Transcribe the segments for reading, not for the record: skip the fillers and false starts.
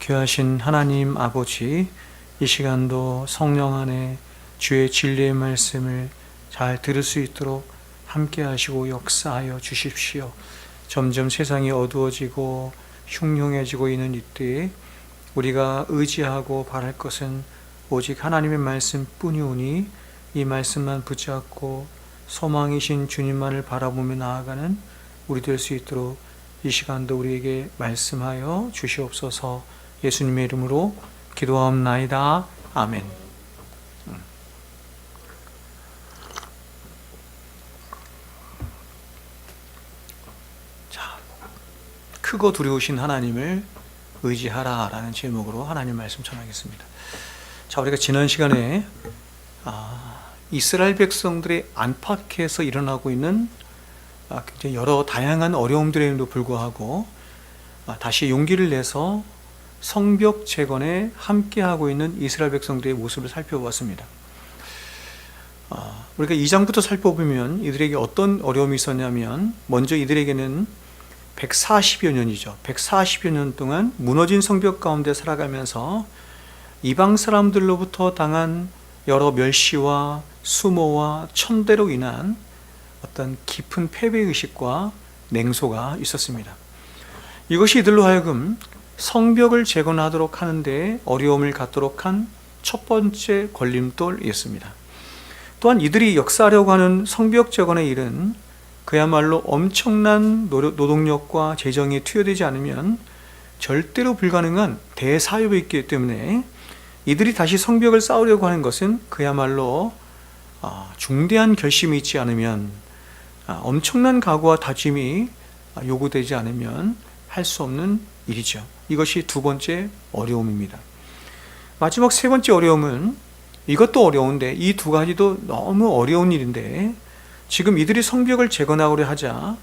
귀하신 하나님 아버지, 이 시간도 성령 안에 주의 진리의 말씀을 잘 들을 수 있도록 함께 하시고 역사하여 주십시오. 점점 세상이 어두워지고 흉흉해지고 있는 이때에 우리가 의지하고 바랄 것은 오직 하나님의 말씀뿐이오니 이 말씀만 붙잡고 소망이신 주님만을 바라보며 나아가는 우리 될 수 있도록 이 시간도 우리에게 말씀하여 주시옵소서. 예수님의 이름으로 기도하옵나이다. 아멘. 자, 크고 두려우신 하나님을 의지하라 라는 제목으로 하나님 말씀 전하겠습니다. 자, 우리가 지난 시간에 이스라엘 백성들의 안팎에서 일어나고 있는 굉장히 여러 다양한 어려움들에도 불구하고 다시 용기를 내서 성벽 재건에 함께하고 있는 이스라엘 백성들의 모습을 살펴보았습니다. 우리가 2장부터 살펴보면 이들에게 어떤 어려움이 있었냐면, 먼저 이들에게는 140여 년이죠. 140여 년 동안 무너진 성벽 가운데 살아가면서 이방 사람들로부터 당한 여러 멸시와 수모와 천대로 인한 어떤 깊은 패배의식과 냉소가 있었습니다. 이것이 이들로 하여금 성벽을 재건하도록 하는데 어려움을 갖도록 한 첫 번째 걸림돌이었습니다. 또한 이들이 역사하려고 하는 성벽 재건의 일은 그야말로 엄청난 노동력과 재정이 투여되지 않으면 절대로 불가능한 대사업이기 때문에 이들이 다시 성벽을 쌓으려고 하는 것은 그야말로 중대한 결심이 있지 않으면, 엄청난 각오와 다짐이 요구되지 않으면 할 수 없는 일이죠. 이것이 두 번째 어려움입니다. 마지막 세 번째 어려움은, 이것도 어려운데 이 두 가지도 너무 어려운 일인데, 지금 이들이 성벽을 재건하고자 하자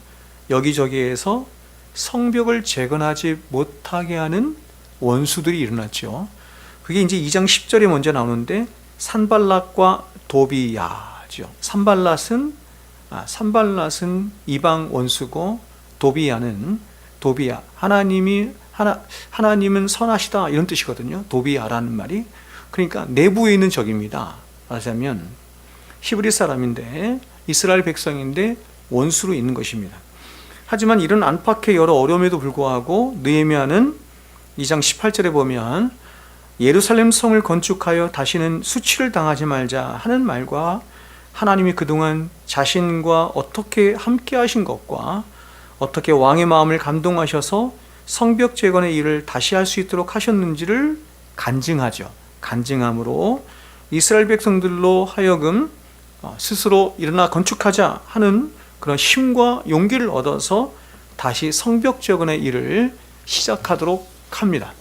여기저기에서 성벽을 재건하지 못하게 하는 원수들이 일어났죠. 그게 이제 2장 10절에 먼저 나오는데, 산발랏과 도비야죠. 산발랏은 이방 원수고, 도비야, 하나님은 선하시다 이런 뜻이거든요. 도비야라는 말이. 그러니까 내부에 있는 적입니다. 말하자면 히브리 사람인데, 이스라엘 백성인데 원수로 있는 것입니다. 하지만 이런 안팎의 여러 어려움에도 불구하고 느헤미야는 2장 18절에 보면 예루살렘 성을 건축하여 다시는 수치를 당하지 말자 하는 말과, 하나님이 그동안 자신과 어떻게 함께 하신 것과 어떻게 왕의 마음을 감동하셔서 성벽 재건의 일을 다시 할 수 있도록 하셨는지를 간증하죠. 간증함으로 이스라엘 백성들로 하여금 스스로 일어나 건축하자 하는 그런 힘과 용기를 얻어서 다시 성벽 재건의 일을 시작하도록 합니다.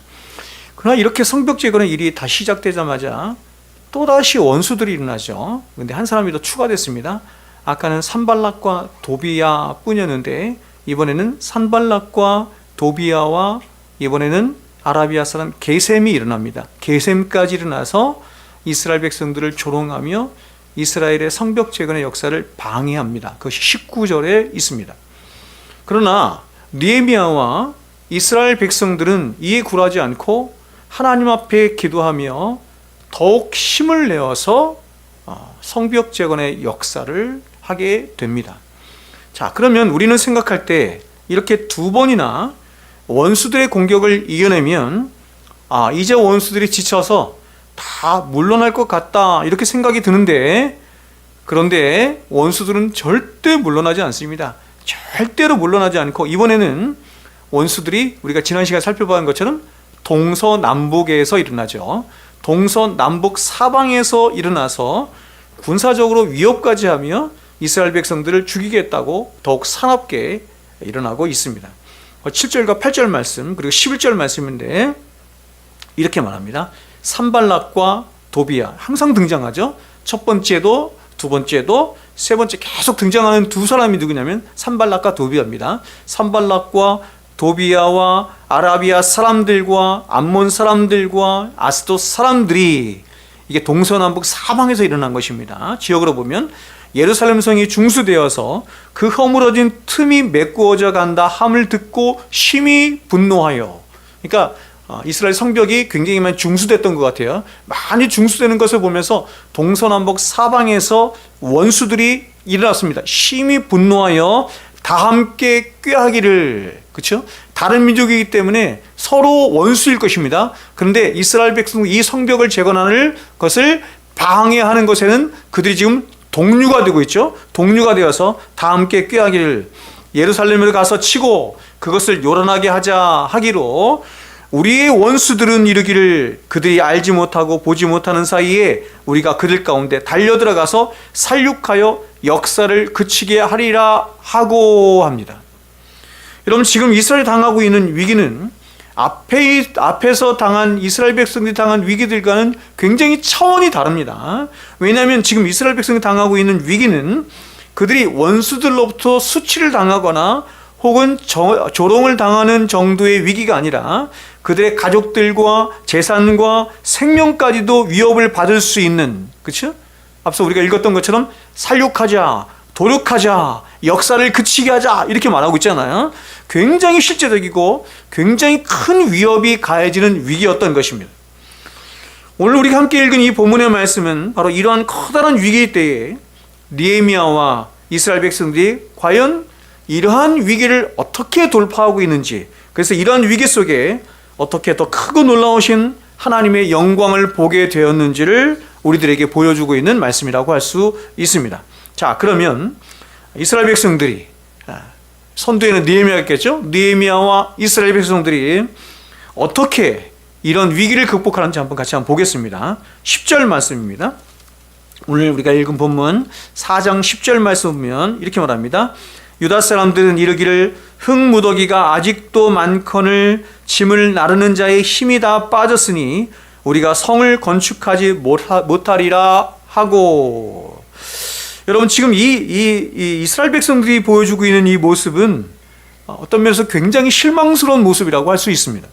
그러나 이렇게 성벽 재건의 일이 다시 시작되자마자 또다시 원수들이 일어나죠. 그런데 한 사람이 더 추가됐습니다. 아까는 산발랏과 도비야 뿐이었는데, 이번에는 산발랏과 도비야와 이번에는 아라비아 사람 게셈이 일어납니다. 게셈까지 일어나서 이스라엘 백성들을 조롱하며 이스라엘의 성벽 재건의 역사를 방해합니다. 그것이 19절에 있습니다. 그러나 느헤미야와 이스라엘 백성들은 이에 굴하지 않고 하나님 앞에 기도하며 더욱 힘을 내어서 성벽 재건의 역사를 하게 됩니다. 자, 그러면 우리는 생각할 때 이렇게 두 번이나 원수들의 공격을 이겨내면 이제 원수들이 지쳐서 다 물러날 것 같다 이렇게 생각이 드는데, 그런데 원수들은 절대 물러나지 않습니다. 절대로 물러나지 않고, 이번에는 원수들이 우리가 지난 시간에 살펴본 것처럼 동서남북에서 일어나죠. 동서남북 사방에서 일어나서 군사적으로 위협까지 하며 이스라엘 백성들을 죽이겠다고 더욱 사납게 일어나고 있습니다. 7절과 8절 말씀, 그리고 11절 말씀인데 이렇게 말합니다. 산발랏과 도비야, 항상 등장하죠. 첫 번째도 두 번째도 세 번째 계속 등장하는 두 사람이 누구냐면 산발랏과 도비야입니다. 산발랏과 도비야와 아라비아 사람들과 암몬 사람들과 아스돗 사람들이, 이게 동서남북 사방에서 일어난 것입니다. 지역으로 보면 예루살렘 성이 중수되어서 그 허물어진 틈이 메꾸어져 간다 함을 듣고 심히 분노하여, 그러니까 이스라엘 성벽이 굉장히 많이 중수됐던 것 같아요. 많이 중수되는 것을 보면서 동서남북 사방에서 원수들이 일어났습니다. 심히 분노하여 다 함께 꾀하기를, 그렇죠? 다른 민족이기 때문에 서로 원수일 것입니다. 그런데 이스라엘 백성 이 성벽을 재건하는 것을 방해하는 것에는 그들이 지금 동류가 되고 있죠. 동류가 되어서 다 함께 꾀하기를, 예루살렘으로 가서 치고 그것을 요란하게 하자 하기로, 우리의 원수들은 이르기를 그들이 알지 못하고 보지 못하는 사이에 우리가 그들 가운데 달려들어가서 살육하여 역사를 그치게 하리라 하고 합니다. 여러분, 지금 이스라엘이 당하고 있는 위기는 앞에서 당한 이스라엘 백성들이 당한 위기들과는 굉장히 차원이 다릅니다. 왜냐하면 지금 이스라엘 백성이 당하고 있는 위기는 그들이 원수들로부터 수치를 당하거나 혹은 조롱을 당하는 정도의 위기가 아니라 그들의 가족들과 재산과 생명까지도 위협을 받을 수 있는, 그렇죠? 앞서 우리가 읽었던 것처럼 살육하자, 도륙하자, 역사를 그치게 하자, 이렇게 말하고 있잖아요. 굉장히 실제적이고 굉장히 큰 위협이 가해지는 위기였던 것입니다. 오늘 우리가 함께 읽은 이 본문의 말씀은 바로 이러한 커다란 위기 때에 느헤미야와 이스라엘 백성들이 과연 이러한 위기를 어떻게 돌파하고 있는지, 그래서 이러한 위기 속에 어떻게 더 크고 놀라우신 하나님의 영광을 보게 되었는지를 우리들에게 보여주고 있는 말씀이라고 할 수 있습니다. 자, 그러면 이스라엘 백성들이, 선두에는 느헤미야겠죠? 느헤미야와 이스라엘 백성들이 어떻게 이런 위기를 극복하는지 같이 한번 보겠습니다. 10절 말씀입니다. 오늘 우리가 읽은 본문 4장 10절 말씀 보면 이렇게 말합니다. 유다 사람들은 이르기를 흙무더기가 아직도 많거늘 짐을 나르는 자의 힘이 다 빠졌으니 우리가 성을 건축하지 못하리라 하고. 여러분, 지금 이 이스라엘 백성들이 보여주고 있는 이 모습은 어떤 면에서 굉장히 실망스러운 모습이라고 할 수 있습니다.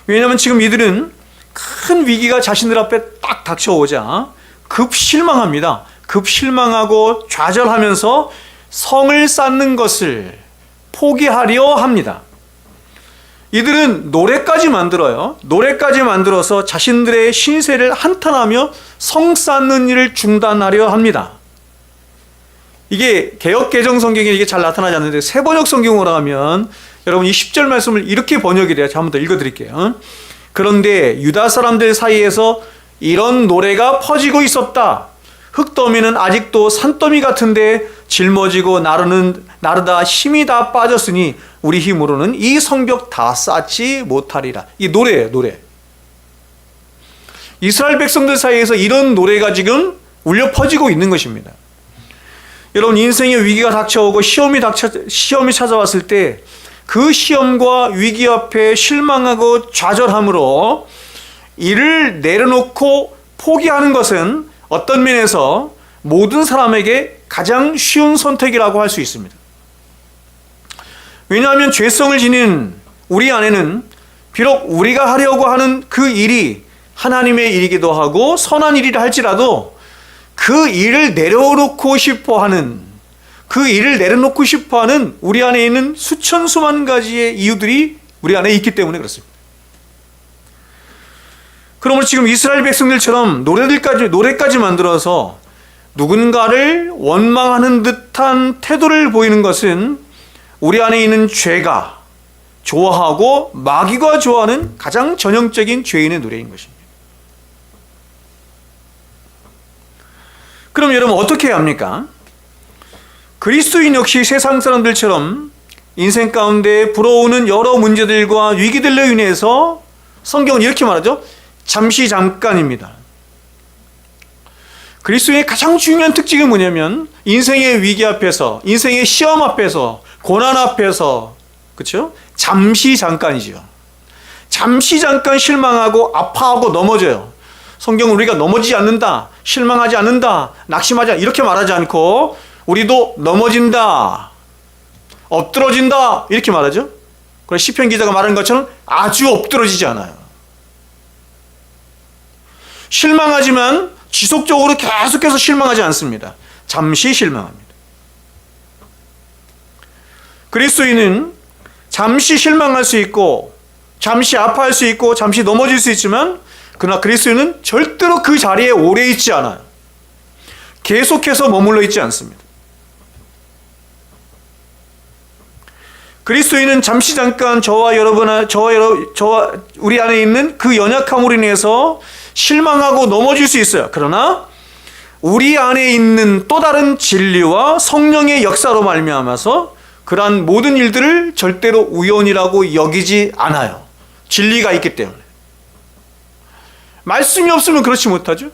왜냐하면 지금 이들은 큰 위기가 자신들 앞에 딱 닥쳐오자 급 실망합니다. 급 실망하고 좌절하면서 성을 쌓는 것을 포기하려 합니다. 이들은 노래까지 만들어요. 노래까지 만들어서 자신들의 신세를 한탄하며 성 쌓는 일을 중단하려 합니다. 이게 개역개정 성경에 이게 잘 나타나지 않는데 새번역 성경으로 하면 여러분 이 10절 말씀을 이렇게 번역이 돼요. 제가 한번 더 읽어드릴게요. 그런데 유다 사람들 사이에서 이런 노래가 퍼지고 있었다. 흙더미는 아직도 산더미 같은데 짊어지고 나르다 힘이 다 빠졌으니 우리 힘으로는 이 성벽 다 쌓지 못하리라. 이 노래예요, 노래. 이스라엘 백성들 사이에서 이런 노래가 지금 울려 퍼지고 있는 것입니다. 여러분, 인생의 위기가 닥쳐오고 시험이 찾아왔을 때 그 시험과 위기 앞에 실망하고 좌절함으로 이를 내려놓고 포기하는 것은 어떤 면에서 모든 사람에게 가장 쉬운 선택이라고 할 수 있습니다. 왜냐하면 죄성을 지닌 우리 안에는 비록 우리가 하려고 하는 그 일이 하나님의 일이기도 하고 선한 일이라 할지라도 그 일을 내려놓고 싶어하는, 그 일을 내려놓고 싶어하는 우리 안에 있는 수천 수만 가지의 이유들이 우리 안에 있기 때문에 그렇습니다. 그러므로 지금 이스라엘 백성들처럼 노래까지 만들어서 누군가를 원망하는 듯한 태도를 보이는 것은 우리 안에 있는 죄가 좋아하고 마귀가 좋아하는 가장 전형적인 죄인의 노래인 것입니다. 그럼 여러분 어떻게 해야 합니까? 그리스도인 역시 세상 사람들처럼 인생 가운데 불어오는 여러 문제들과 위기들로 인해서 성경은 이렇게 말하죠. 잠시 잠깐입니다. 그리스도인의 가장 중요한 특징이 뭐냐면 인생의 위기 앞에서, 인생의 시험 앞에서, 고난 앞에서, 그렇죠? 잠시 잠깐이죠. 잠시 잠깐 실망하고 아파하고 넘어져요. 성경은 우리가 넘어지지 않는다, 실망하지 않는다, 낙심하지 않는다 이렇게 말하지 않고 우리도 넘어진다, 엎드러진다 이렇게 말하죠. 그래서 시편 기자가 말한 것처럼 아주 엎드러지지 않아요. 실망하지만 지속적으로 계속해서 실망하지 않습니다. 잠시 실망합니다. 그리스도인은 잠시 실망할 수 있고 잠시 아파할 수 있고 잠시 넘어질 수 있지만 그러나 그리스도인은 절대로 그 자리에 오래 있지 않아요. 계속해서 머물러 있지 않습니다. 그리스도인은 잠시 잠깐 저와 우리 안에 있는 그 연약함으로 인해서 실망하고 넘어질 수 있어요. 그러나 우리 안에 있는 또 다른 진리와 성령의 역사로 말미암아서 그러한 모든 일들을 절대로 우연이라고 여기지 않아요. 진리가 있기 때문에. 말씀이 없으면 그렇지 못하죠.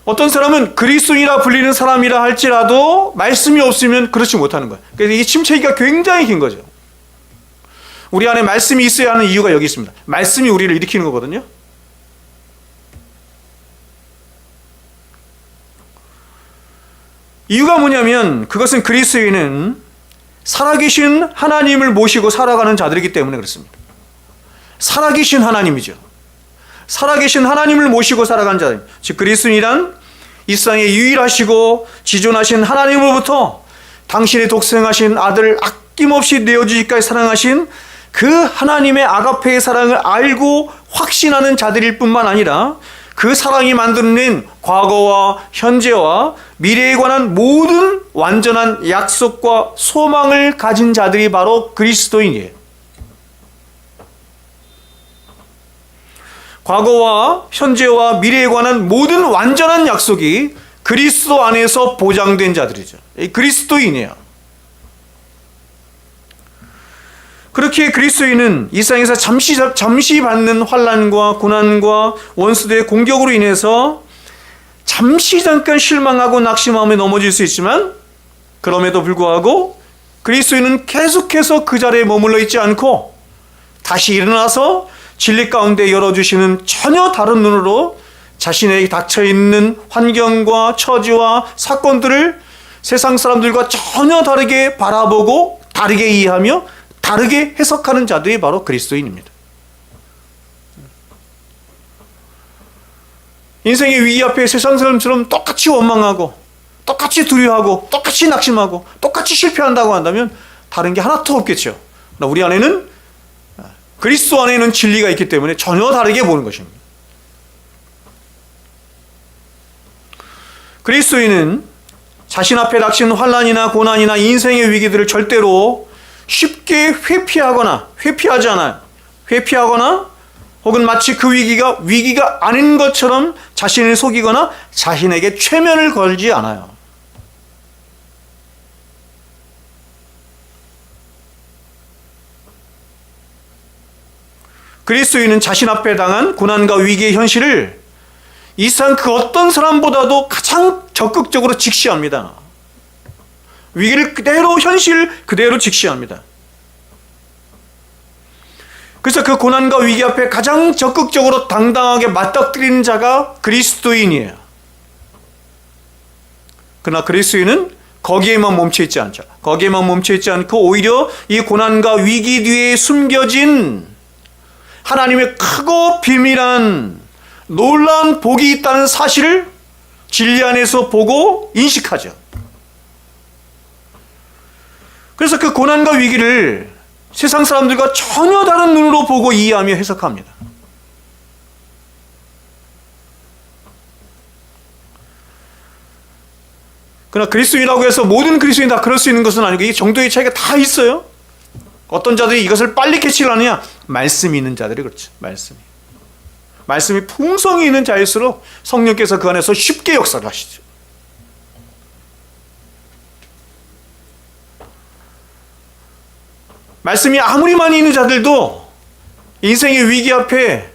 어떤 사람은 그리스도인이라 불리는 사람이라 할지라도 말씀이 없으면 그렇지 못하는 거예요. 그래서 이 침체기가 굉장히 긴 거죠. 우리 안에 말씀이 있어야 하는 이유가 여기 있습니다. 말씀이 우리를 일으키는 거거든요. 이유가 뭐냐면 그것은 그리스도인은 살아계신 하나님을 모시고 살아가는 자들이기 때문에 그렇습니다. 살아계신 하나님이죠. 살아계신 하나님을 모시고 살아가는 자들, 즉 그리스도인이란 이 세상에 유일하시고 지존하신 하나님으로부터 당신의 독생하신 아들을 아낌없이 내어주기까지 사랑하신 그 하나님의 아가페의 사랑을 알고 확신하는 자들일 뿐만 아니라 그 사랑이 만들어낸 과거와 현재와 미래에 관한 모든 완전한 약속과 소망을 가진 자들이 바로 그리스도인이에요. 과거와 현재와 미래에 관한 모든 완전한 약속이 그리스도 안에서 보장된 자들이죠. 그리스도인이에요. 그렇게 그리스도인은 이 세상에서 잠시 받는 환난과 고난과 원수들의 공격으로 인해서 잠시 잠깐 실망하고 낙심하며 넘어질 수 있지만 그럼에도 불구하고 그리스도인은 계속해서 그 자리에 머물러 있지 않고 다시 일어나서 진리 가운데 열어주시는 전혀 다른 눈으로 자신에게 닥쳐있는 환경과 처지와 사건들을 세상 사람들과 전혀 다르게 바라보고 다르게 이해하며 다르게 해석하는 자들이 바로 그리스도인입니다. 인생의 위기 앞에 세상 사람처럼 똑같이 원망하고 똑같이 두려워하고 똑같이 낙심하고 똑같이 실패한다고 한다면 다른 게 하나도 없겠죠. 우리 안에는 그리스도 안에는 진리가 있기 때문에 전혀 다르게 보는 것입니다. 그리스도인은 자신 앞에 닥친 환난이나 고난이나 인생의 위기들을 절대로 쉽게 회피하지 않아요. 회피하거나 혹은 마치 그 위기가 아닌 것처럼 자신을 속이거나 자신에게 최면을 걸지 않아요. 그리스도인은 자신 앞에 당한 고난과 위기의 현실을 이 세상 그 어떤 사람보다도 가장 적극적으로 직시합니다. 위기를 그대로 현실 그대로 직시합니다. 그래서 그 고난과 위기 앞에 가장 적극적으로 당당하게 맞닥뜨리는 자가 그리스도인이에요. 그러나 그리스도인은 거기에만 멈춰있지 않죠. 거기에만 멈춰있지 않고 오히려 이 고난과 위기 뒤에 숨겨진 하나님의 크고 비밀한 놀라운 복이 있다는 사실을 진리 안에서 보고 인식하죠. 그래서 그 고난과 위기를 세상 사람들과 전혀 다른 눈으로 보고 이해하며 해석합니다. 그러나 그리스도인이라고 해서 모든 그리스도인이 다 그럴 수 있는 것은 아니고 이 정도의 차이가 다 있어요. 어떤 자들이 이것을 빨리 캐치를 하느냐? 말씀이 있는 자들이 그렇죠. 말씀이 풍성이 있는 자일수록 성령께서 그 안에서 쉽게 역사를 하시죠. 말씀이 아무리 많이 있는 자들도 인생의 위기 앞에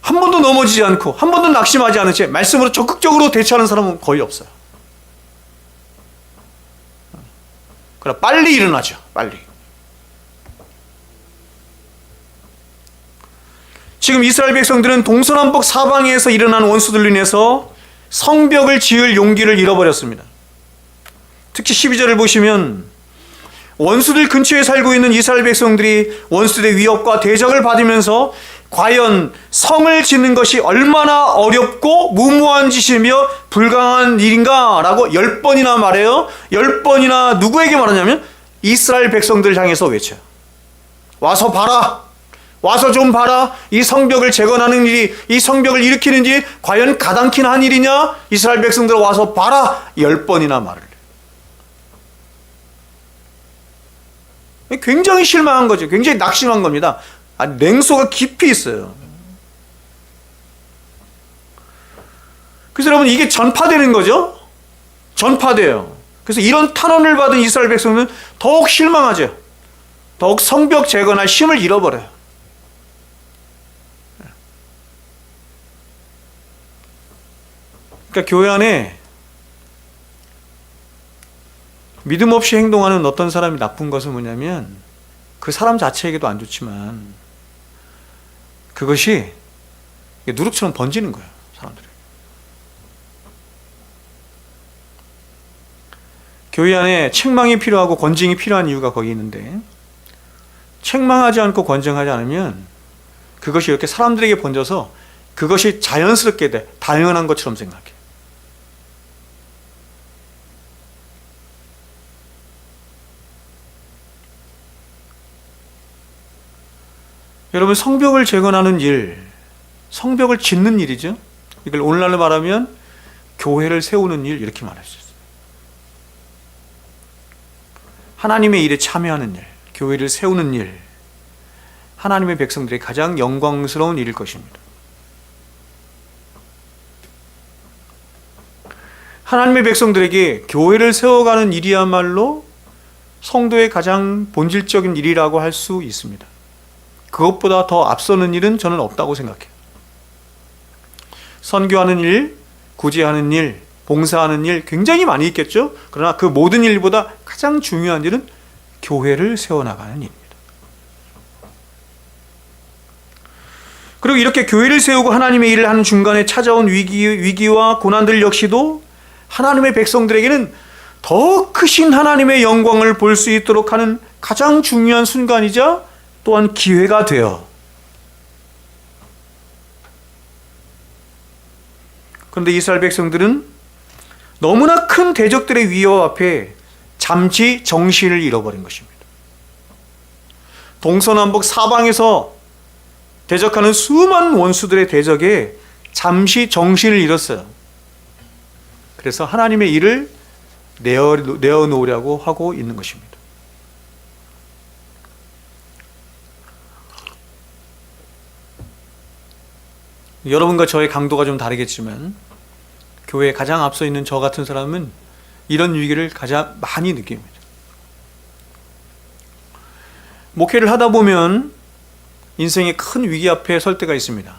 한 번도 넘어지지 않고 한 번도 낙심하지 않은 채 말씀으로 적극적으로 대처하는 사람은 거의 없어요. 그러나 빨리 일어나죠. 빨리. 지금 이스라엘 백성들은 동서남북 사방에서 일어난 원수들로 인해서 성벽을 지을 용기를 잃어버렸습니다. 특히 12절을 보시면 원수들 근처에 살고 있는 이스라엘 백성들이 원수들의 위협과 대적을 받으면서 과연 성을 짓는 것이 얼마나 어렵고 무모한 짓이며 불가능한 일인가 라고 10번이나 말해요. 10번이나 누구에게 말하냐면 이스라엘 백성들을 향해서 외쳐요. 와서 봐라. 와서 좀 봐라. 이 성벽을 재건하는 일이, 이 성벽을 일으키는 일이 과연 가당키는 한 일이냐? 이스라엘 백성들 와서 봐라. 10번이나 말을 해요. 굉장히 실망한 거죠. 굉장히 낙심한 겁니다. 냉소가 깊이 있어요. 그래서 여러분, 이게 전파되는 거죠? 전파돼요. 그래서 이런 탄원을 받은 이스라엘 백성은 더욱 실망하죠. 더욱 성벽 재건할 힘을 잃어버려요. 그러니까 교회 안에 믿음 없이 행동하는 어떤 사람이 나쁜 것은 뭐냐면, 그 사람 자체에게도 안 좋지만 그것이 누룩처럼 번지는 거예요, 사람들이. 교회 안에 책망이 필요하고 권징이 필요한 이유가 거기 있는데, 책망하지 않고 권정하지 않으면 그것이 이렇게 사람들에게 번져서 그것이 자연스럽게 돼, 당연한 것처럼 생각해. 여러분, 성벽을 재건하는 일, 성벽을 짓는 일이죠. 이걸 오늘날로 말하면 교회를 세우는 일, 이렇게 말할 수 있어요. 하나님의 일에 참여하는 일, 교회를 세우는 일, 하나님의 백성들의 가장 영광스러운 일일 것입니다. 하나님의 백성들에게 교회를 세워가는 일이야말로 성도의 가장 본질적인 일이라고 할 수 있습니다. 그것보다 더 앞서는 일은 저는 없다고 생각해요. 선교하는 일, 구제하는 일, 봉사하는 일 굉장히 많이 있겠죠. 그러나 그 모든 일보다 가장 중요한 일은 교회를 세워나가는 일입니다. 그리고 이렇게 교회를 세우고 하나님의 일을 하는 중간에 찾아온 위기와 고난들 역시도 하나님의 백성들에게는 더 크신 하나님의 영광을 볼 수 있도록 하는 가장 중요한 순간이자 또한 기회가 되어, 그런데 이스라엘 백성들은 너무나 큰 대적들의 위협 앞에 잠시 정신을 잃어버린 것입니다. 동서남북 사방에서 대적하는 수많은 원수들의 대적에 잠시 정신을 잃었어요. 그래서 하나님의 일을 내어놓으려고 하고 있는 것입니다. 여러분과 저의 강도가 좀 다르겠지만 교회에 가장 앞서 있는 저 같은 사람은 이런 위기를 가장 많이 느낍니다. 목회를 하다 보면 인생의 큰 위기 앞에 설 때가 있습니다.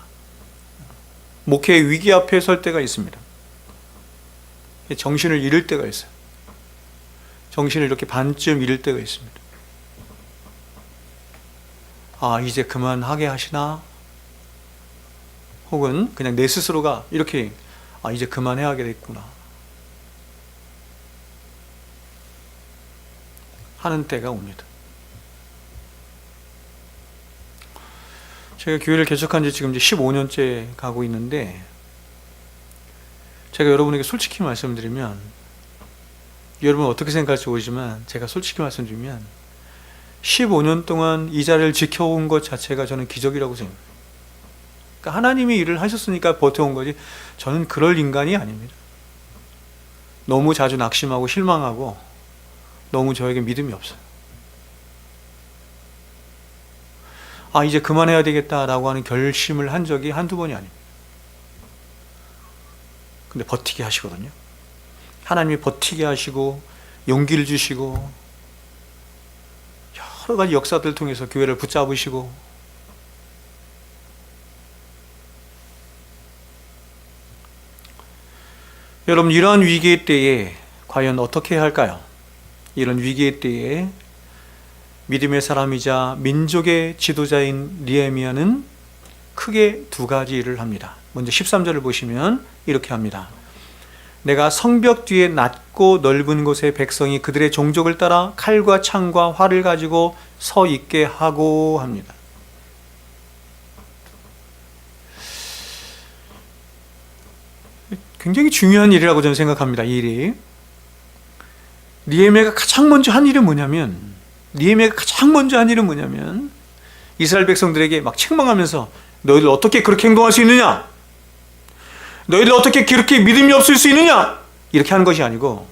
목회의 위기 앞에 설 때가 있습니다. 정신을 잃을 때가 있어요. 정신을 이렇게 반쯤 잃을 때가 있습니다. 아, 이제 그만하게 하시나? 혹은 그냥 내 스스로가 이렇게, 아, 이제 그만해야겠구나 하는 때가 옵니다. 제가 교회를 개척한 지 지금 이제 15년째 가고 있는데, 제가 여러분에게 솔직히 말씀드리면, 여러분 어떻게 생각할지 모르지만 제가 솔직히 말씀드리면 15년 동안 이 자리를 지켜온 것 자체가 저는 기적이라고 생각해요. 그러니까 하나님이 일을 하셨으니까 버텨온 거지, 저는 그럴 인간이 아닙니다. 너무 자주 낙심하고 실망하고 너무 저에게 믿음이 없어요. 아, 이제 그만해야 되겠다라고 하는 결심을 한 적이 한두 번이 아닙니다. 근데 버티게 하시거든요. 하나님이 버티게 하시고 용기를 주시고 여러 가지 역사들 통해서 교회를 붙잡으시고, 여러분, 이러한 위기의 때에 과연 어떻게 해야 할까요? 이런 위기의 때에 믿음의 사람이자 민족의 지도자인 느헤미야는 크게 두 가지 일을 합니다. 먼저 13절을 보시면 이렇게 합니다. 내가 성벽 뒤에 낮고 넓은 곳에 백성이 그들의 종족을 따라 칼과 창과 활을 가지고 서 있게 하고 합니다. 굉장히 중요한 일이라고 저는 생각합니다. 이 일이. 느헤미야가 가장 먼저 한 일은 뭐냐면 이스라엘 백성들에게 막 책망하면서 너희들 어떻게 그렇게 행동할 수 있느냐? 너희들 어떻게 그렇게 믿음이 없을 수 있느냐? 이렇게 하는 것이 아니고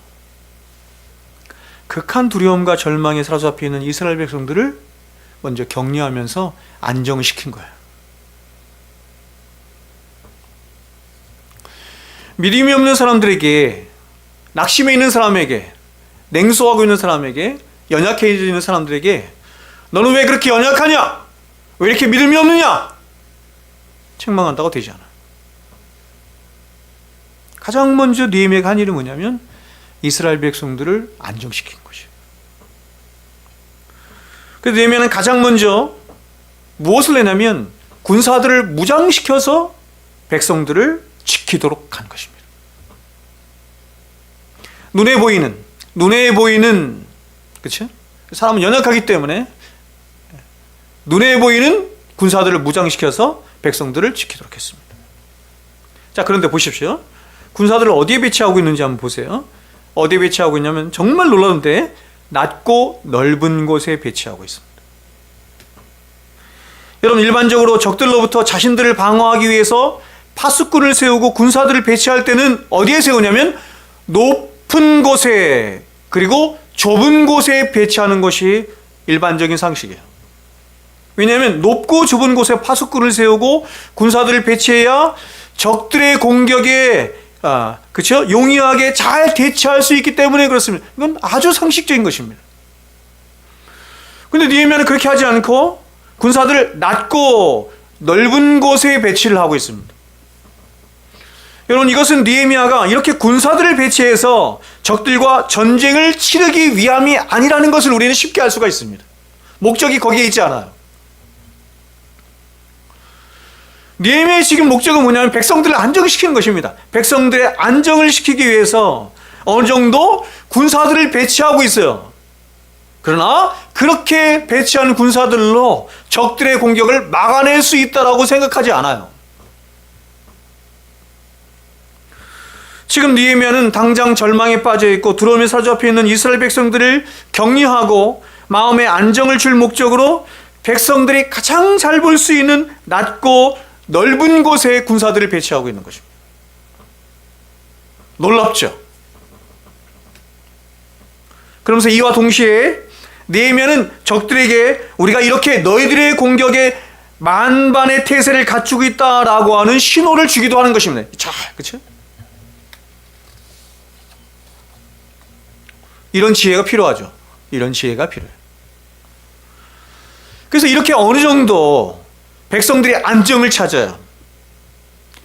극한 두려움과 절망에 사로잡혀 있는 이스라엘 백성들을 먼저 격려하면서 안정시킨 거예요. 믿음이 없는 사람들에게, 낙심해 있는 사람에게, 냉소하고 있는 사람에게, 연약해 있는 사람들에게 너는 왜 그렇게 연약하냐? 왜 이렇게 믿음이 없느냐? 책망한다고 되지 않아. 가장 먼저 느헤미야가 한 일은 뭐냐면 이스라엘 백성들을 안정시킨 것이에요. 그래서 느헤미야는 가장 먼저 무엇을 했냐면 군사들을 무장시켜서 백성들을 지키도록 한 것입니다. 눈에 보이는 그렇죠? 사람은 연약하기 때문에 눈에 보이는 군사들을 무장시켜서 백성들을 지키도록 했습니다. 자, 그런데 보십시오. 군사들을 어디에 배치하고 있는지 한번 보세요. 어디에 배치하고 있냐면 정말 놀라운데 낮고 넓은 곳에 배치하고 있습니다. 여러분, 일반적으로 적들로부터 자신들을 방어하기 위해서 파수꾼을 세우고 군사들을 배치할 때는 어디에 세우냐면 높은 곳에, 그리고 좁은 곳에 배치하는 것이 일반적인 상식이에요. 왜냐하면 높고 좁은 곳에 파수꾼을 세우고 군사들을 배치해야 적들의 공격에 그렇죠? 용이하게 잘 대처할 수 있기 때문에 그렇습니다. 이건 아주 상식적인 것입니다. 그런데 느헤미야는 그렇게 하지 않고 군사들을 낮고 넓은 곳에 배치를 하고 있습니다. 여러분, 이것은 느헤미야가 이렇게 군사들을 배치해서 적들과 전쟁을 치르기 위함이 아니라는 것을 우리는 쉽게 알 수가 있습니다. 목적이 거기에 있지 않아요. 느헤미야의 지금 목적은 뭐냐면 백성들을 안정시키는 것입니다. 백성들의 안정을 시키기 위해서 어느 정도 군사들을 배치하고 있어요. 그러나 그렇게 배치한 군사들로 적들의 공격을 막아낼 수 있다라고 생각하지 않아요. 지금 느헤미야는 당장 절망에 빠져 있고 두려움에 사로잡혀 있는 이스라엘 백성들을 격려하고 마음의 안정을 줄 목적으로 백성들이 가장 잘 볼 수 있는 낮고 넓은 곳에 군사들을 배치하고 있는 것입니다. 놀랍죠? 그러면서 이와 동시에 느헤미야는 적들에게 우리가 이렇게 너희들의 공격에 만반의 태세를 갖추고 있다라고 하는 신호를 주기도 하는 것입니다. 자, 그렇죠? 이런 지혜가 필요하죠. 이런 지혜가 필요해요. 그래서 이렇게 어느 정도 백성들이 안정을 찾아요.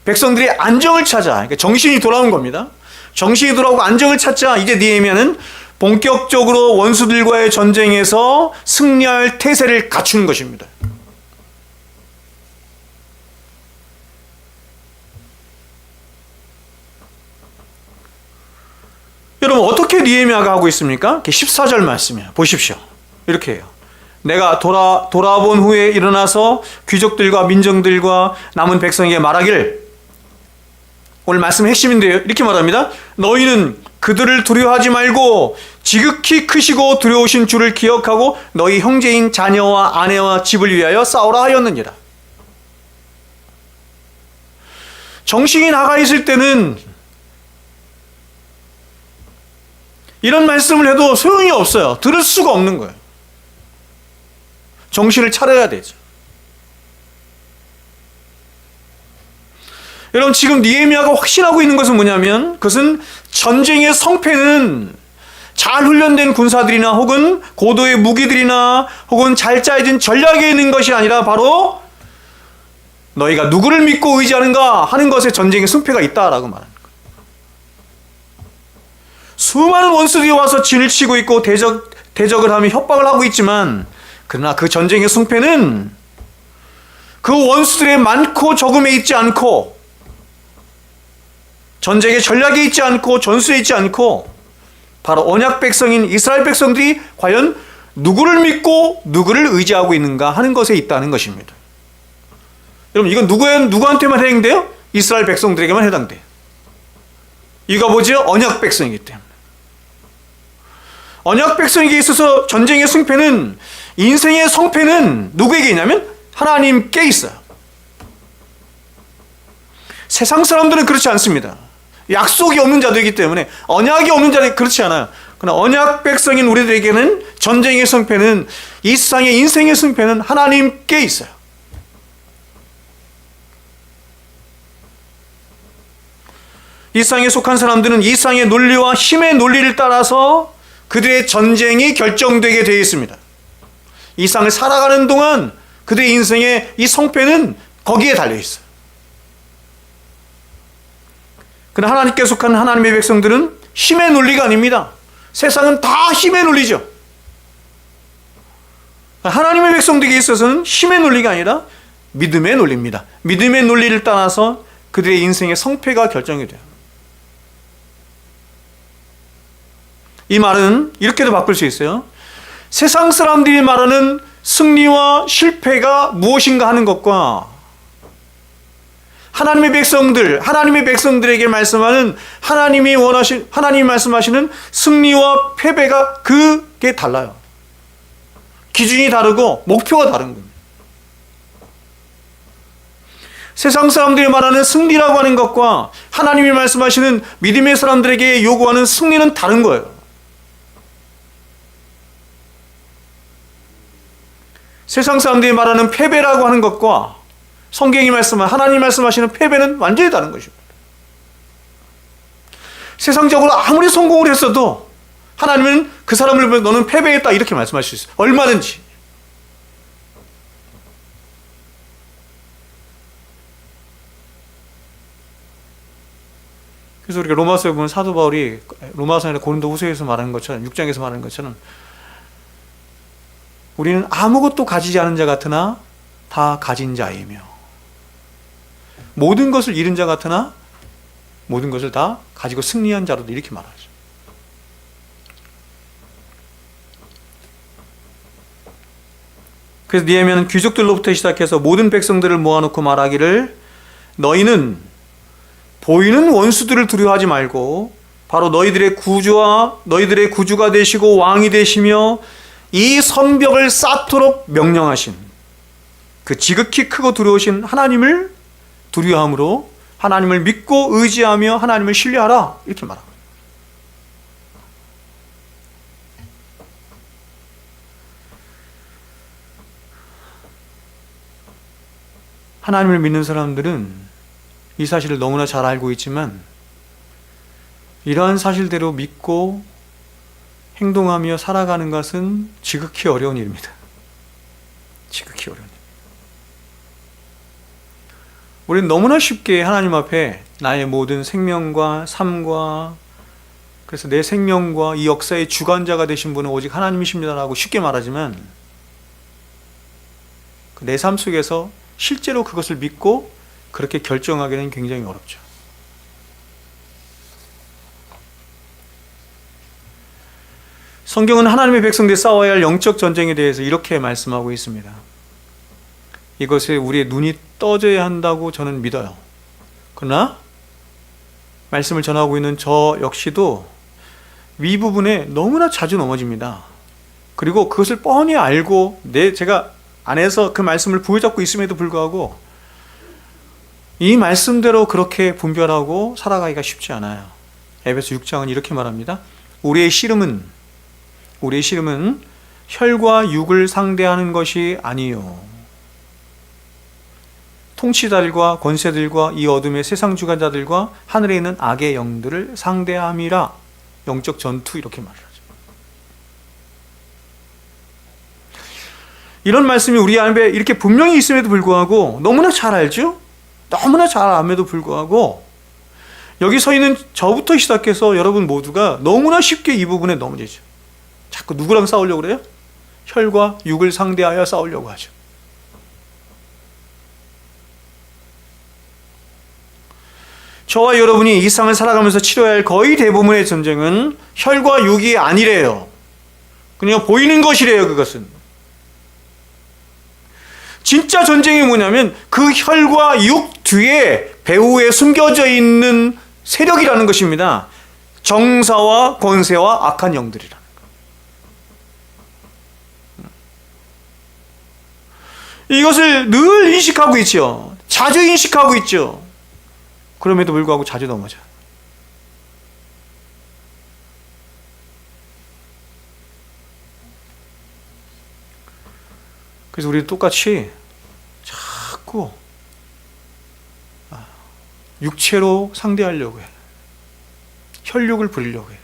백성들이 안정을 찾아. 그러니까 정신이 돌아온 겁니다. 정신이 돌아오고 안정을 찾자 이제 느헤미야는 본격적으로 원수들과의 전쟁에서 승리할 태세를 갖추는 것입니다. 여러분, 어떻게 느헤미야가 하고 있습니까? 14절 말씀이에요. 보십시오. 이렇게 해요. 내가 돌아본 후에 일어나서 귀족들과 민정들과 남은 백성에게 말하기를, 오늘 말씀의 핵심인데요. 이렇게 말합니다. 너희는 그들을 두려워하지 말고 지극히 크시고 두려우신 주를 기억하고 너희 형제인 자녀와 아내와 집을 위하여 싸우라 하였느니라. 정신이 나가 있을 때는 이런 말씀을 해도 소용이 없어요. 들을 수가 없는 거예요. 정신을 차려야 되죠. 여러분, 지금 느헤미야가 확신하고 있는 것은 뭐냐면, 그것은 전쟁의 성패는 잘 훈련된 군사들이나 혹은 고도의 무기들이나 혹은 잘 짜여진 전략에 있는 것이 아니라 바로 너희가 누구를 믿고 의지하는가 하는 것에 전쟁의 승패가 있다라고 말합니다. 수많은 원수들이 와서 진을 치고 있고 대적을 하며 협박을 하고 있지만, 그러나 그 전쟁의 승패는 그 원수들의 많고 적음에 있지 않고, 전쟁의 전략에 있지 않고, 전술에 있지 않고, 바로 언약 백성인 이스라엘 백성들이 과연 누구를 믿고 누구를 의지하고 있는가 하는 것에 있다는 것입니다. 여러분, 이건 누구한테만 해당돼요? 이스라엘 백성들에게만 해당돼요. 이거 뭐죠? 언약 백성이기 때문에. 언약 백성에게 있어서 전쟁의 승패는, 인생의 성패는 누구에게 있냐면 하나님께 있어요. 세상 사람들은 그렇지 않습니다. 약속이 없는 자들이기 때문에, 언약이 없는 자들이 그렇지 않아요. 그러나 언약 백성인 우리들에게는 전쟁의 승패는, 이 세상의 인생의 승패는 하나님께 있어요. 이 세상에 속한 사람들은 이 세상의 논리와 힘의 논리를 따라서 그들의 전쟁이 결정되게 되어 있습니다. 이 세상을 살아가는 동안 그들의 인생의 이 성패는 거기에 달려 있어요. 그러나 하나님께 속한 하나님의 백성들은 힘의 논리가 아닙니다. 세상은 다 힘의 논리죠. 하나님의 백성들에게 있어서는 힘의 논리가 아니라 믿음의 논리입니다. 믿음의 논리를 따라서 그들의 인생의 성패가 결정이 돼요. 이 말은 이렇게도 바꿀 수 있어요. 세상 사람들이 말하는 승리와 실패가 무엇인가 하는 것과 하나님의 백성들에게 말씀하는 하나님이 말씀하시는 승리와 패배가 그게 달라요. 기준이 다르고 목표가 다른 겁니다. 세상 사람들이 말하는 승리라고 하는 것과 하나님이 말씀하시는 믿음의 사람들에게 요구하는 승리는 다른 거예요. 세상 사람들이 말하는 패배라고 하는 것과 성경이 하나님이 말씀하시는 패배는 완전히 다른 것입니다. 세상적으로 아무리 성공을 했어도 하나님은 그 사람을 보면 너는 패배했다 이렇게 말씀하실 수 있어요. 얼마든지. 그래서 우리가 로마서에 보면 사도 바울이 로마서나 고린도후서에서 말하는 것처럼 6장에서 말하는 것처럼 우리는 아무것도 가지지 않은 자 같으나 다 가진 자이며 모든 것을 잃은 자 같으나 모든 것을 다 가지고 승리한 자로도 이렇게 말하죠. 그래서 느헤미야는 귀족들로부터 시작해서 모든 백성들을 모아놓고 말하기를 너희는 보이는 원수들을 두려워하지 말고 바로 너희들의 구주가 되시고 왕이 되시며 이 성벽을 쌓도록 명령하신 그 지극히 크고 두려우신 하나님을 두려워함으로 하나님을 믿고 의지하며 하나님을 신뢰하라 이렇게 말합니다. 하나님을 믿는 사람들은 이 사실을 너무나 잘 알고 있지만 이러한 사실대로 믿고 행동하며 살아가는 것은 지극히 어려운 일입니다. 지극히 어려운 일. 우리는 너무나 쉽게 하나님 앞에 나의 모든 생명과 삶과 그래서 내 생명과 이 역사의 주관자가 되신 분은 오직 하나님이십니다라고 쉽게 말하지만 내 삶 속에서 실제로 그것을 믿고 그렇게 결정하기는 굉장히 어렵죠. 성경은 하나님의 백성들이 싸워야 할 영적 전쟁에 대해서 이렇게 말씀하고 있습니다. 이것에 우리의 눈이 떠져야 한다고 저는 믿어요. 그러나 말씀을 전하고 있는 저 역시도 위 부분에 너무나 자주 넘어집니다. 그리고 그것을 뻔히 알고 제가 안에서 그 말씀을 부여잡고 있음에도 불구하고 이 말씀대로 그렇게 분별하고 살아가기가 쉽지 않아요. 에베소 6장은 이렇게 말합니다. 우리의 씨름은 혈과 육을 상대하는 것이 아니요 통치자들과 권세들과 이 어둠의 세상 주관자들과 하늘에 있는 악의 영들을 상대함이라. 영적 전투 이렇게 말을 하죠. 이런 말씀이 우리 안에 이렇게 분명히 있음에도 불구하고 너무나 잘 알죠? 너무나 잘 알면도 불구하고 여기 서 있는 저부터 시작해서 여러분 모두가 너무나 쉽게 이 부분에 넘어지죠. 자꾸 누구랑 싸우려고 그래요? 혈과 육을 상대하여 싸우려고 하죠. 저와 여러분이 이 세상을 살아가면서 치러야 할 거의 대부분의 전쟁은 혈과 육이 아니래요. 그냥 보이는 것이래요. 그것은 진짜 전쟁이 뭐냐면 그 혈과 육 뒤에 배후에 숨겨져 있는 세력이라는 것입니다. 정사와 권세와 악한 영들이라는 것. 이것을 늘 인식하고 있죠. 자주 인식하고 있죠. 그럼에도 불구하고 자주 넘어져. 그래서 우리도 똑같이 자꾸 육체로 상대하려고 해. 혈육을 부리려고 해.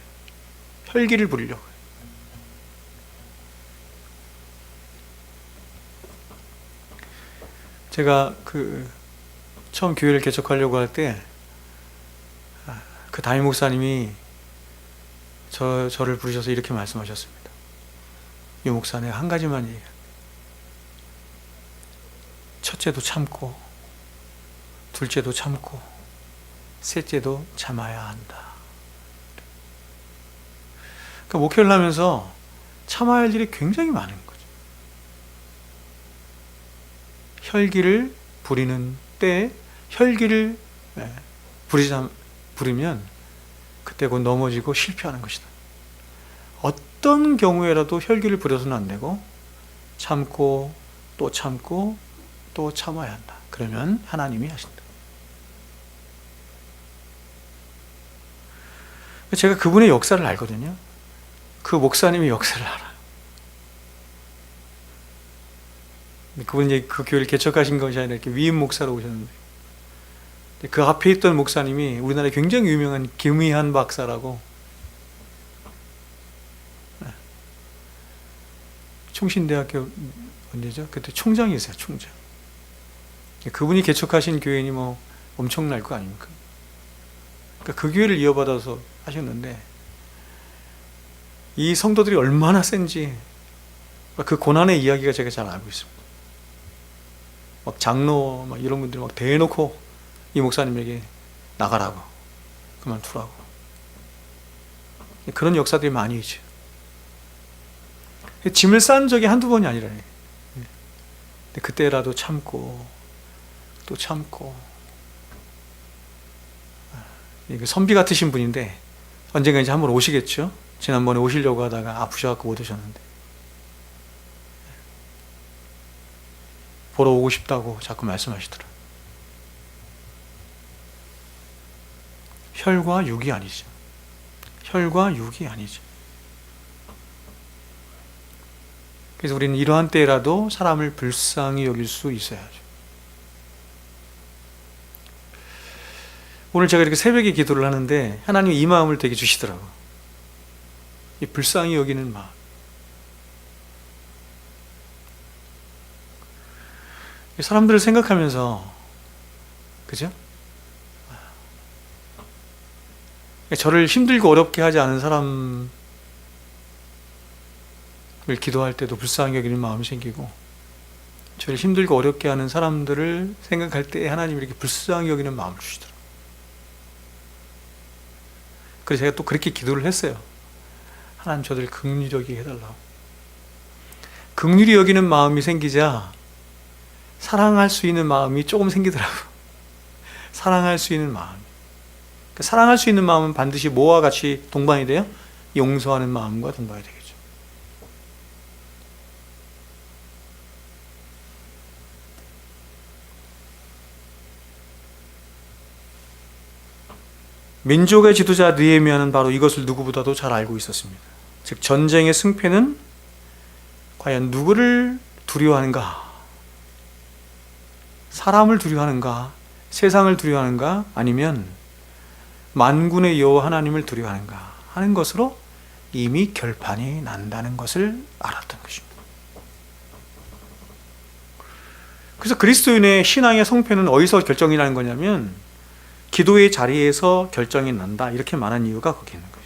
혈기를 부리려고 해. 제가 처음 교회를 개척하려고 할 때 그 담임 목사님이 저를 부르셔서 이렇게 말씀하셨습니다. 이 목사, 내가 한 가지만 얘기해. 첫째도 참고, 둘째도 참고, 셋째도 참아야 한다. 그러니까 목회를 하면서 참아야 할 일이 굉장히 많은 거죠. 혈기를 부리는 때에 혈기를 부리면 그때 곧 넘어지고 실패하는 것이다. 어떤 경우에라도 혈기를 부려서는 안 되고 참고 또 참고 또 참아야 한다. 그러면 하나님이 하신다. 제가 그분의 역사를 알거든요. 그 목사님의 역사를 알아요. 그분이 그 교회를 개척하신 것이 아니라 이렇게 위임 목사로 오셨는데, 그 앞에 있던 목사님이 우리나라에 굉장히 유명한 김의한 박사라고, 총신대학교 언제죠? 그때 총장이었어요, 총장. 그분이 개척하신 교회니 뭐 엄청날 거 아닙니까? 그러니까 그 교회를 이어받아서 하셨는데, 이 성도들이 얼마나 센지 그 고난의 이야기가 제가 잘 알고 있습니다. 막 장로 막 이런 분들이 막 대놓고 이 목사님에게 나가라고, 그만두라고, 그런 역사들이 많이 있죠. 짐을 싼 적이 한두 번이 아니라, 근데 그때라도 참고 또 참고. 선비 같으신 분인데 언젠가 이제 한번 오시겠죠. 지난번에 오시려고 하다가 아프셔갖고 못 오셨는데, 보러 오고 싶다고 자꾸 말씀하시더라고요. 혈과 육이 아니죠. 혈과 육이 아니죠. 그래서 우리는 이러한 때라도 사람을 불쌍히 여길 수 있어야죠. 오늘 제가 이렇게 새벽에 기도를 하는데 하나님이 이 마음을 되게 주시더라고요. 이 불쌍히 여기는 마음. 사람들을 생각하면서, 그죠? 저를 힘들고 어렵게 하지 않은 사람을 기도할 때도 불쌍히 여기는 마음이 생기고, 저를 힘들고 어렵게 하는 사람들을 생각할 때 하나님이 이렇게 불쌍히 여기는 마음을 주시더라고요. 그래서 제가 또 그렇게 기도를 했어요. 하나님, 저들 긍휼히 여기게 해달라고. 긍휼히 여기는 마음이 생기자 사랑할 수 있는 마음이 조금 생기더라고요. 사랑할 수 있는 마음. 그러니까 사랑할 수 있는 마음은 반드시 뭐와 같이 동반이 돼요? 용서하는 마음과 동반이 되겠죠. 민족의 지도자 느헤미야는 바로 이것을 누구보다도 잘 알고 있었습니다. 즉, 전쟁의 승패는 과연 누구를 두려워하는가? 사람을 두려워하는가? 세상을 두려워하는가? 아니면 만군의 여호와 하나님을 두려워하는가? 하는 것으로 이미 결판이 난다는 것을 알았던 것입니다. 그래서 그리스도인의 신앙의 성패는 어디서 결정이 나는 거냐면 기도의 자리에서 결정이 난다, 이렇게 말한 이유가 거기 있는 거죠.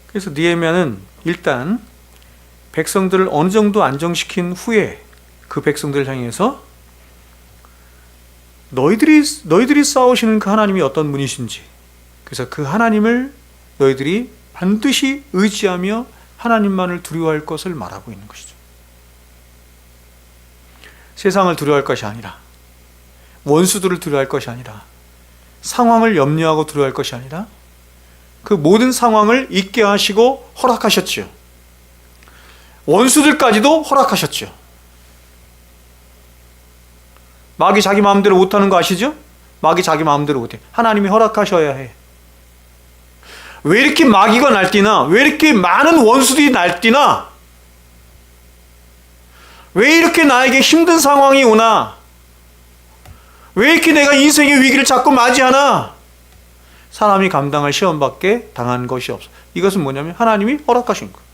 그래서 느헤미야는 일단 백성들을 어느 정도 안정시킨 후에 그 백성들을 향해서 너희들이 싸우시는 그 하나님이 어떤 분이신지, 그래서 그 하나님을 너희들이 반드시 의지하며 하나님만을 두려워할 것을 말하고 있는 것이죠. 세상을 두려워할 것이 아니라, 원수들을 두려워할 것이 아니라, 상황을 염려하고 두려워할 것이 아니라 그 모든 상황을 있게 하시고 허락하셨죠. 원수들까지도 허락하셨죠. 마귀 자기 마음대로 못하는 거 아시죠? 마귀 자기 마음대로 못해. 하나님이 허락하셔야 해. 왜 이렇게 마귀가 날뛰나? 왜 이렇게 많은 원수들이 날뛰나? 왜 이렇게 나에게 힘든 상황이 오나? 왜 이렇게 내가 인생의 위기를 자꾸 맞이하나? 사람이 감당할 시험밖에 당한 것이 없어. 이것은 뭐냐면 하나님이 허락하신 거예요.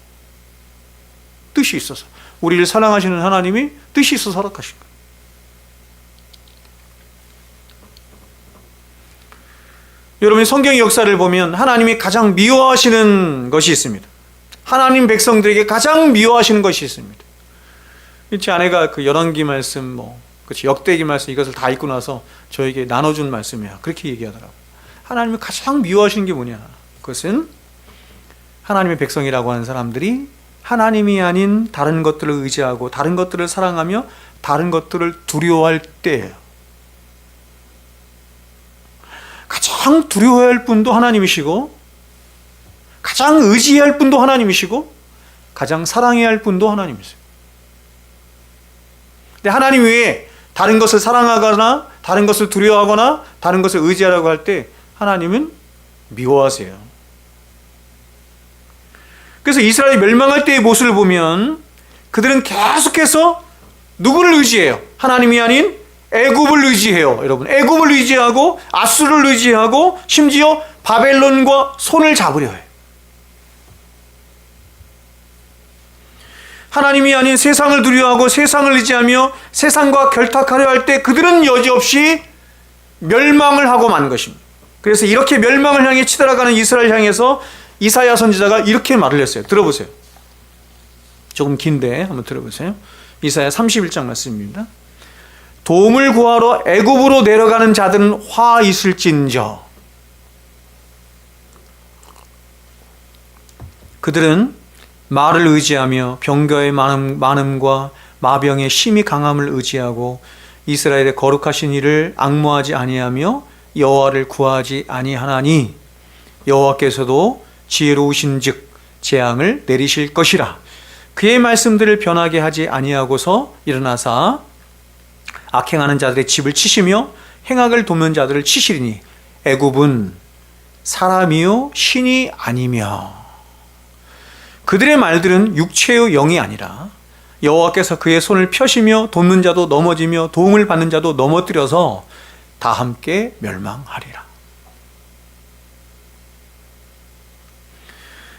뜻이 있어서. 우리를 사랑하시는 하나님이 뜻이 있어서 허락하신 거예요. 여러분이 성경의 역사를 보면 하나님이 가장 미워하시는 것이 있습니다. 하나님 백성들에게 가장 미워하시는 것이 있습니다. 제 아내가 그 열왕기 말씀, 그렇지, 역대기 말씀 이것을 다 읽고 나서 저에게 나눠준 말씀이야. 그렇게 얘기하더라고요. 하나님이 가장 미워하시는 게 뭐냐? 그것은 하나님의 백성이라고 하는 사람들이 하나님이 아닌 다른 것들을 의지하고 다른 것들을 사랑하며 다른 것들을 두려워할 때예요. 가장 두려워해야 할 분도 하나님이시고 가장 의지해야 할 분도 하나님이시고 가장 사랑해야 할 분도 하나님이세요. 근데 하나님 외에 다른 것을 사랑하거나 다른 것을 두려워하거나 다른 것을 의지하라고 할 때 하나님은 미워하세요. 그래서 이스라엘이 멸망할 때의 모습을 보면 그들은 계속해서 누구를 의지해요? 하나님이 아닌 애굽을 의지해요. 여러분, 애굽을 의지하고 아수르를 의지하고 심지어 바벨론과 손을 잡으려 해요. 하나님이 아닌 세상을 두려워하고 세상을 의지하며 세상과 결탁하려 할 때 그들은 여지없이 멸망을 하고 만 것입니다. 그래서 이렇게 멸망을 향해 치달아가는 이스라엘 향해서 이사야 선지자가 이렇게 말을 했어요. 들어보세요. 조금 긴데 한번 들어보세요. 이사야 31장 말씀입니다. 도움을 구하러 애굽으로 내려가는 자들은 화 있을진저 그들은 말을 의지하며 병거의 많음과 마병의 심히 강함을 의지하고 이스라엘의 거룩하신 이를 앙모하지 아니하며 여호와를 구하지 아니하나니 여호와께서도 지혜로우신즉 재앙을 내리실 것이라. 그의 말씀들을 변하게 하지 아니하고서 일어나사 악행하는 자들의 집을 치시며 행악을 돕는 자들을 치시리니 애굽은 사람이요 신이 아니며 그들의 말들은 육체의 영이 아니라 여호와께서 그의 손을 펴시며 돕는 자도 넘어지며 도움을 받는 자도 넘어뜨려서 다 함께 멸망하리라.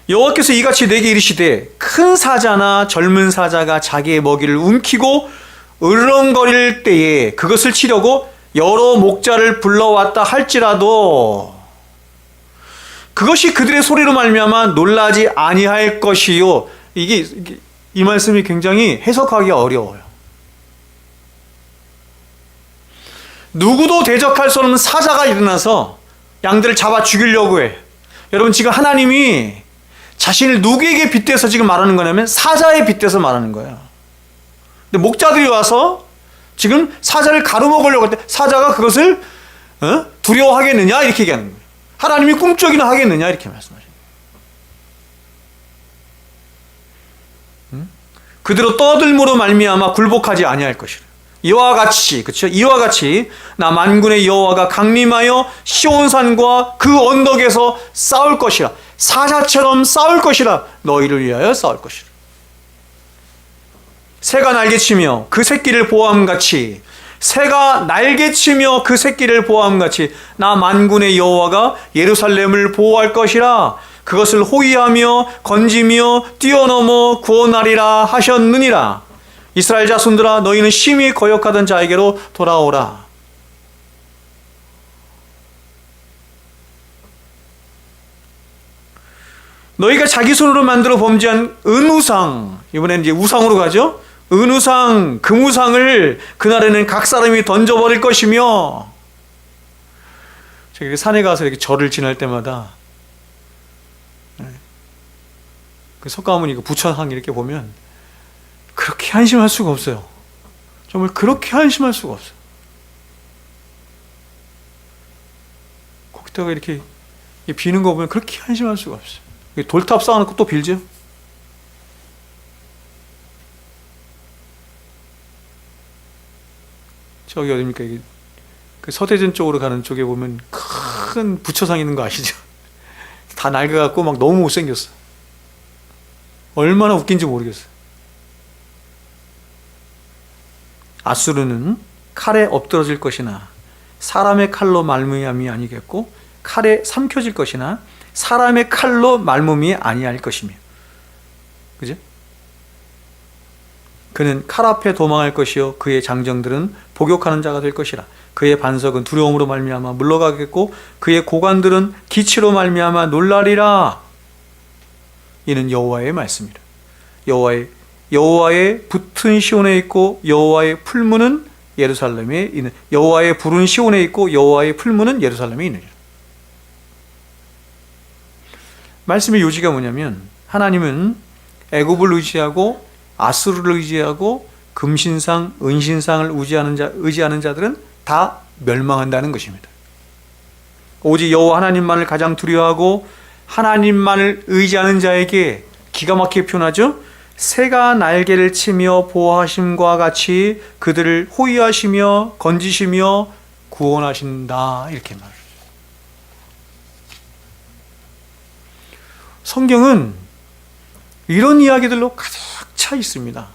여호와께서 이같이 내게 이르시되 큰 사자나 젊은 사자가 자기의 먹이를 움키고 으르렁거릴 때에 그것을 치려고 여러 목자를 불러왔다 할지라도 그것이 그들의 소리로 말미암아 놀라지 아니할 것이요. 이 말씀이 굉장히 해석하기가 어려워요. 누구도 대적할 수 없는 사자가 일어나서 양들을 잡아 죽이려고 해. 여러분, 지금 하나님이 자신을 누구에게 빗대서 지금 말하는 거냐면 사자에 빗대서 말하는 거예요. 근데 목자들이 와서 지금 사자를 가로먹으려고 할 때 사자가 그것을 두려워하겠느냐 이렇게 얘기하는 거예요. 하나님이 꿈쩍이나 하겠느냐 이렇게 말씀하십니다. 그대로 떠들므로 말미암아 굴복하지 아니할 것이라. 이와 같이, 그렇죠? 이와 같이 나 만군의 여호와가 강림하여 시온산과 그 언덕에서 싸울 것이라. 사자처럼 싸울 것이라. 너희를 위하여 싸울 것이라. 새가 날개치며 그 새끼를 보호함같이 새가 날개치며 그 새끼를 보호함같이 나 만군의 여호와가 예루살렘을 보호할 것이라. 그것을 호위하며 건지며 뛰어넘어 구원하리라 하셨느니라. 이스라엘 자손들아 너희는 심히 거역하던 자에게로 돌아오라. 너희가 자기 손으로 만들어 범죄한 은우상, 이번엔 이제 우상으로 가죠. 은우상, 금우상을 그날에는 각 사람이 던져버릴 것이며, 제가 산에 가서 이렇게 절을 지날 때마다 그 석가모니 그 부처상 이렇게 보면 그렇게 한심할 수가 없어요. 정말 그렇게 한심할 수가 없어요. 거기다가 이렇게 비는 거 보면 그렇게 한심할 수가 없어요. 돌탑 쌓아놓고 또 빌죠. 저기 어딥니까? 이게 그 서대전 쪽으로 가는 쪽에 보면 큰 부처상 있는 거 아시죠? 다 낡아갖고 막 너무 못생겼어. 얼마나 웃긴지 모르겠어. 아수르는 칼에 엎드러질 것이나 사람의 칼로 말미암이 아니겠고, 칼에 삼켜질 것이나 사람의 칼로 말미암이 아니할 것이며, 그죠? 그는 칼 앞에 도망할 것이요 그의 장정들은 복욕하는 자가 될 것이라. 그의 반석은 두려움으로 말미암아 물러가겠고 그의 고관들은 기치로 말미암아 놀라리라. 이는 여호와의 말씀이라. 여호와의 붙은 시온에 있고 여호와의 풀무는 예루살렘에 있는, 여호와의 불은 시온에 있고 여호와의 풀무는 예루살렘에 있느니라. 말씀의 요지가 뭐냐면, 하나님은 애굽을 의지하고 아수르를 의지하고 금신상, 은신상을 의지하는 자들은 다 멸망한다는 것입니다. 오직 여호와 하나님만을 가장 두려워하고 하나님만을 의지하는 자에게, 기가 막히게 표현하죠. 새가 날개를 치며 보호하심과 같이 그들을 호위하시며 건지시며 구원하신다, 이렇게 말해요. 성경은 이런 이야기들로 가득 차 있습니다.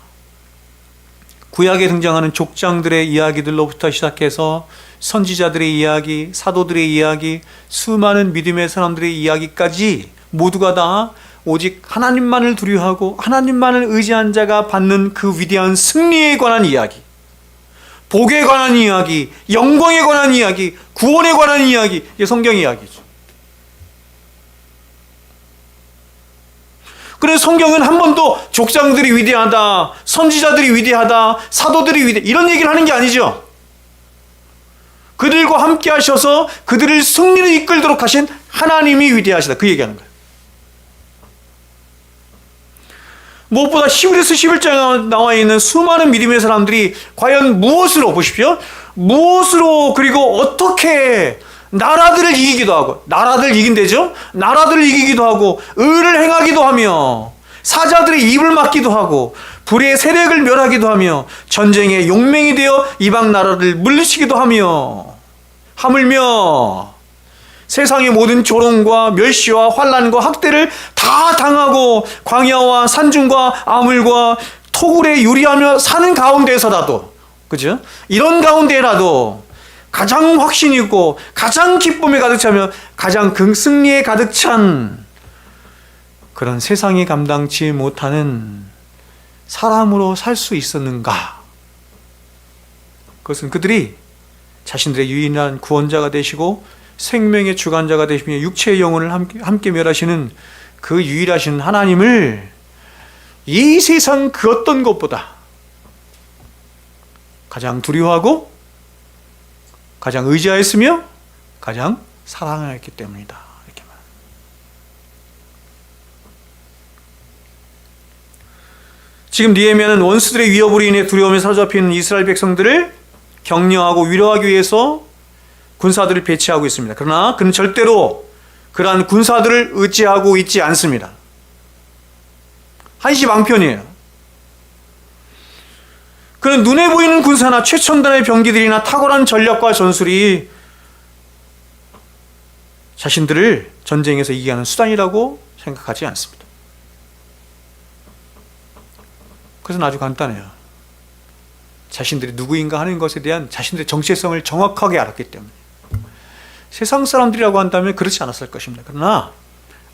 구약에 등장하는 족장들의 이야기들로부터 시작해서 선지자들의 이야기, 사도들의 이야기, 수많은 믿음의 사람들의 이야기까지 모두가 다 오직 하나님만을 두려워하고 하나님만을 의지한 자가 받는 그 위대한 승리에 관한 이야기, 복에 관한 이야기, 영광에 관한 이야기, 구원에 관한 이야기, 이게 성경 이야기죠. 그래서 성경은 한 번도 족장들이 위대하다, 선지자들이 위대하다, 사도들이 위대하다, 이런 얘기를 하는 게 아니죠. 그들과 함께 하셔서 그들을 승리를 이끌도록 하신 하나님이 위대하시다, 그 얘기하는 거예요. 무엇보다 히브리서 11장에 나와 있는 수많은 믿음의 사람들이 과연 무엇으로, 보십시오, 무엇으로, 그리고 어떻게 나라들을 이기기도 하고, 나라들을 이긴대죠. 나라들을 이기기도 하고 의를 행하기도 하며 사자들의 입을 막기도 하고 불의 세력을 멸하기도 하며 전쟁의 용맹이 되어 이방 나라를 물리치기도 하며, 하물며 세상의 모든 조롱과 멸시와 환난과 학대를 다 당하고 광야와 산중과 아물과 토굴에 유리하며 사는 가운데서라도, 그죠? 이런 가운데라도 가장 확신이 있고 가장 기쁨에 가득 차며 가장 승리에 가득 찬 그런 세상이 감당치 못하는 사람으로 살 수 있었는가? 그것은 그들이 자신들의 유일한 구원자가 되시고 생명의 주관자가 되시며 육체의 영혼을 함께 멸하시는 그 유일하신 하나님을 이 세상 그 어떤 것보다 가장 두려워하고 가장 의지하였으며 가장 사랑하였기 때문이다, 이렇게 말합니다. 지금 느헤미야는 원수들의 위협으로 인해 두려움에 사로잡힌 이스라엘 백성들을 격려하고 위로하기 위해서 군사들을 배치하고 있습니다. 그러나 그는 절대로 그러한 군사들을 의지하고 있지 않습니다. 한시망편이에요. 그는 눈에 보이는 군사나 최첨단의 병기들이나 탁월한 전략과 전술이 자신들을 전쟁에서 이기게 하는 수단이라고 생각하지 않습니다. 그것은 아주 간단해요. 자신들이 누구인가 하는 것에 대한 자신들의 정체성을 정확하게 알았기 때문에. 세상 사람들이라고 한다면 그렇지 않았을 것입니다. 그러나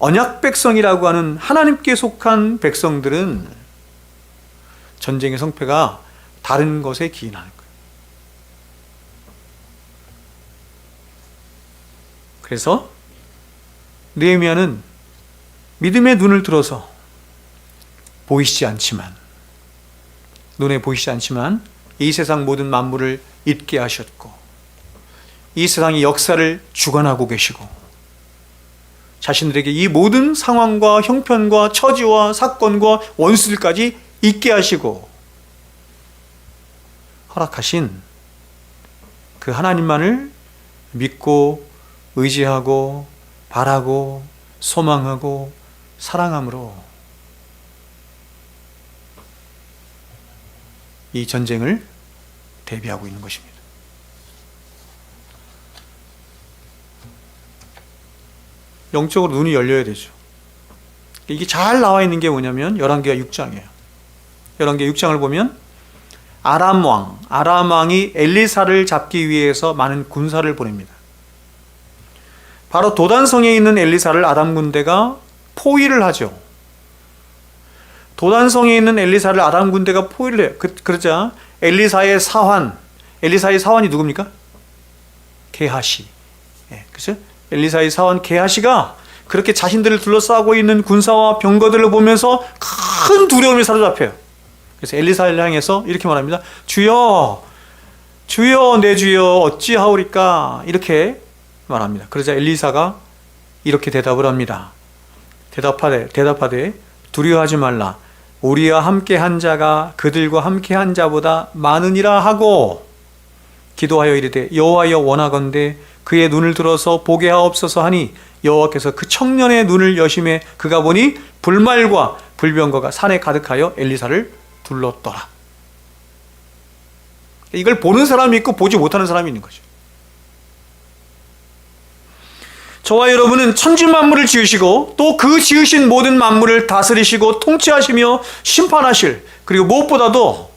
언약 백성이라고 하는 하나님께 속한 백성들은 전쟁의 성패가 다른 것에 기인하는 거예요. 그래서 느헤미야는 믿음의 눈을 들어서 눈에 보이시지 않지만 이 세상 모든 만물을 잊게 하셨고 이 세상의 역사를 주관하고 계시고 자신들에게 이 모든 상황과 형편과 처지와 사건과 원수들까지 잊게 하시고 허락하신 그 하나님만을 믿고 의지하고 바라고 소망하고 사랑함으로 이 전쟁을 대비하고 있는 것입니다. 영적으로 눈이 열려야 되죠. 이게 잘 나와 있는 게 뭐냐면 열왕기하 6장이에요. 열왕기하 6장을 보면 아람 왕이 엘리사를 잡기 위해서 많은 군사를 보냅니다. 바로 도단성에 있는 엘리사를 아람 군대가 포위를 하죠. 도단성에 있는 엘리사를 아람 군대가 포위를 해요. 그러자 엘리사의 사환이 누굽니까? 게하시. 그렇죠? 엘리사의 사환 게하시가 그렇게 자신들을 둘러싸고 있는 군사와 병거들을 보면서 큰 두려움에 사로잡혀요. 그래서 엘리사를 향해서 이렇게 말합니다. 주여, 주여, 내 주여, 어찌하오리까? 이렇게 말합니다. 그러자 엘리사가 이렇게 대답을 합니다. 대답하되 두려워하지 말라. 우리와 함께 한 자가 그들과 함께 한 자보다 많으니라 하고 기도하여 이르되 여호와여 원하건대 그의 눈을 들어서 보게 하옵소서 하니 여호와께서 그 청년의 눈을 여심해 그가 보니 불말과 불병거가 산에 가득하여 엘리사를 둘렀더라. 이걸 보는 사람이 있고 보지 못하는 사람이 있는 거죠. 저와 여러분은 천지 만물을 지으시고 또 그 지으신 모든 만물을 다스리시고 통치하시며 심판하실, 그리고 무엇보다도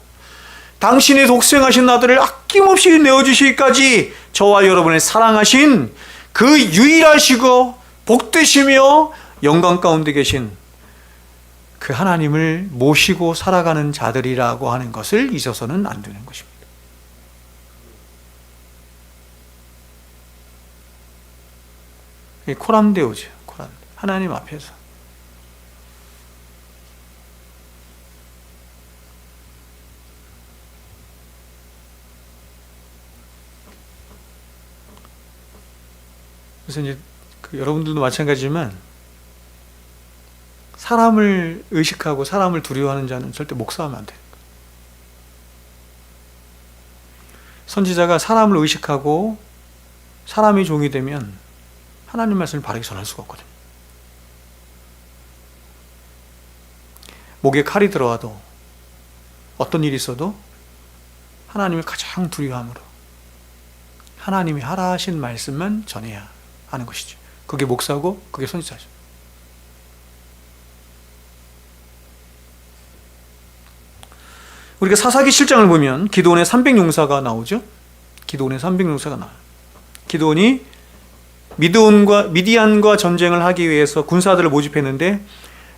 당신의 독생하신 아들을 아낌없이 내어주시기까지 저와 여러분을 사랑하신 그 유일하시고 복되시며 영광 가운데 계신 그 하나님을 모시고 살아가는 자들이라고 하는 것을 잊어서는 안 되는 것입니다. 코람데오죠. 하나님 앞에서. 그래서 이제 여러분들도 마찬가지지만 사람을 의식하고 사람을 두려워하는 자는 절대 목사하면 안 돼요. 선지자가 사람을 의식하고 사람의 종이 되면 하나님 말씀을 바르게 전할 수가 없거든요. 목에 칼이 들어와도 어떤 일이 있어도 하나님을 가장 두려워함으로 하나님이 하라 하신 말씀만 전해야 하는 것이죠. 그게 목사고 그게 선지자죠. 우리가 사사기 7장을 보면 기드온의 300용사가 나오죠. 기드온의 300용사가 나와요. 기드온이 미디안과 전쟁을 하기 위해서 군사들을 모집했는데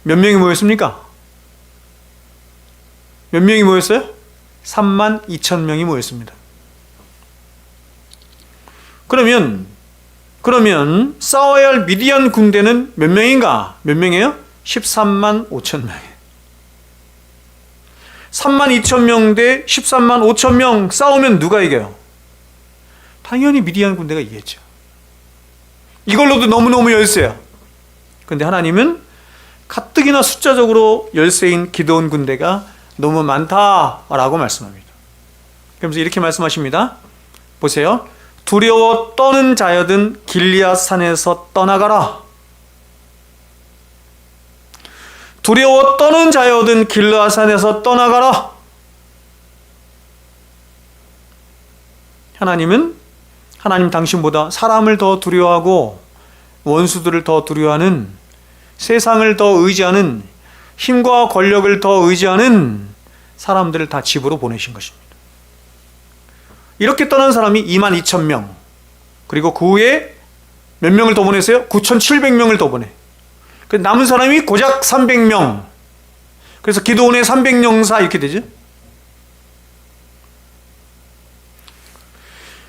몇 명이 모였습니까? 몇 명이 모였어요? 32,000명이 모였습니다. 그러면 싸워야 할 미디안 군대는 몇 명인가? 몇 명이에요? 13만 5천 명이에요. 32,000명 대 13만 5천 명 싸우면 누가 이겨요? 당연히 미디안 군대가 이겼죠. 이걸로도 너무너무 열세야. 그런데 하나님은 가뜩이나 숫자적으로 열세인 기드온 군대가 너무 많다라고 말씀합니다. 그러면서 이렇게 말씀하십니다. 보세요. 두려워 떠는 자여든 길리앗 산에서 떠나가라. 두려워 떠는 자여든 길리앗 산에서 떠나가라. 하나님 당신보다 사람을 더 두려워하고 원수들을 더 두려워하는, 세상을 더 의지하는, 힘과 권력을 더 의지하는 사람들을 다 집으로 보내신 것입니다. 이렇게 떠난 사람이 22,000명, 그리고 그 후에 몇 명을 더 보냈어요? 9,700명을 더 보내. 남은 사람이 고작 300명. 그래서 기드온의 300용사 이렇게 되죠.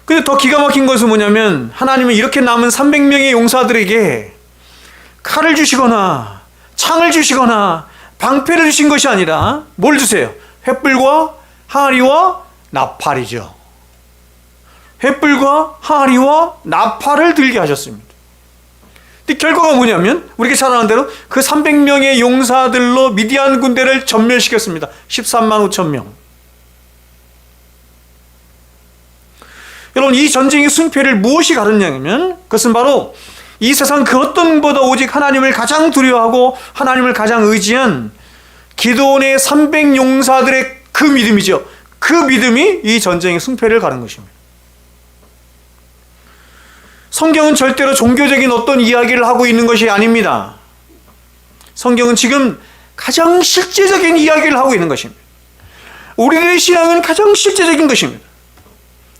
근데 더 기가 막힌 것은 뭐냐면 하나님은 이렇게 남은 300명의 용사들에게 칼을 주시거나 창을 주시거나 방패를 주신 것이 아니라 뭘 주세요? 횃불과 항아리와 나팔이죠. 횃불과 항아리와 나팔을 들게 하셨습니다. 근데 결과가 뭐냐면 우리가 잘 아는 대로 그 300명의 용사들로 미디안 군대를 전멸시켰습니다. 13만 5천 명. 여러분, 이 전쟁의 승패를 무엇이 가르냐면 그것은 바로 이 세상 그 어떤 것보다 오직 하나님을 가장 두려워하고 하나님을 가장 의지한 기드온의 300용사들의 그 믿음이죠. 그 믿음이 이 전쟁의 승패를 가른 것입니다. 성경은 절대로 종교적인 어떤 이야기를 하고 있는 것이 아닙니다. 성경은 지금 가장 실제적인 이야기를 하고 있는 것입니다. 우리들의 신앙은 가장 실제적인 것입니다.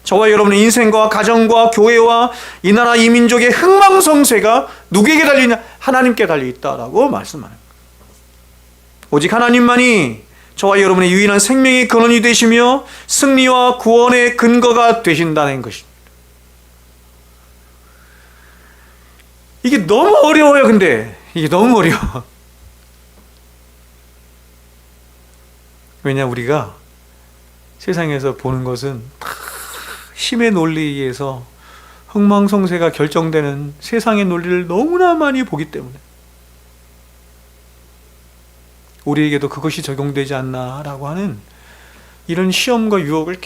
저와 여러분의 인생과 가정과 교회와 이 나라 이 민족의 흥망성쇠가 누구에게 달리냐? 하나님께 달려있다라고 말씀합니다. 오직 하나님만이 저와 여러분의 유일한 생명의 근원이 되시며 승리와 구원의 근거가 되신다는 것입니다. 이게 너무 어려워요. 근데 이게 너무 어려워. 왜냐, 우리가 세상에서 보는 것은 다 힘의 논리에 의해서 흥망성쇠가 결정되는 세상의 논리를 너무나 많이 보기 때문에 우리에게도 그것이 적용되지 않나라고 하는 이런 시험과 유혹을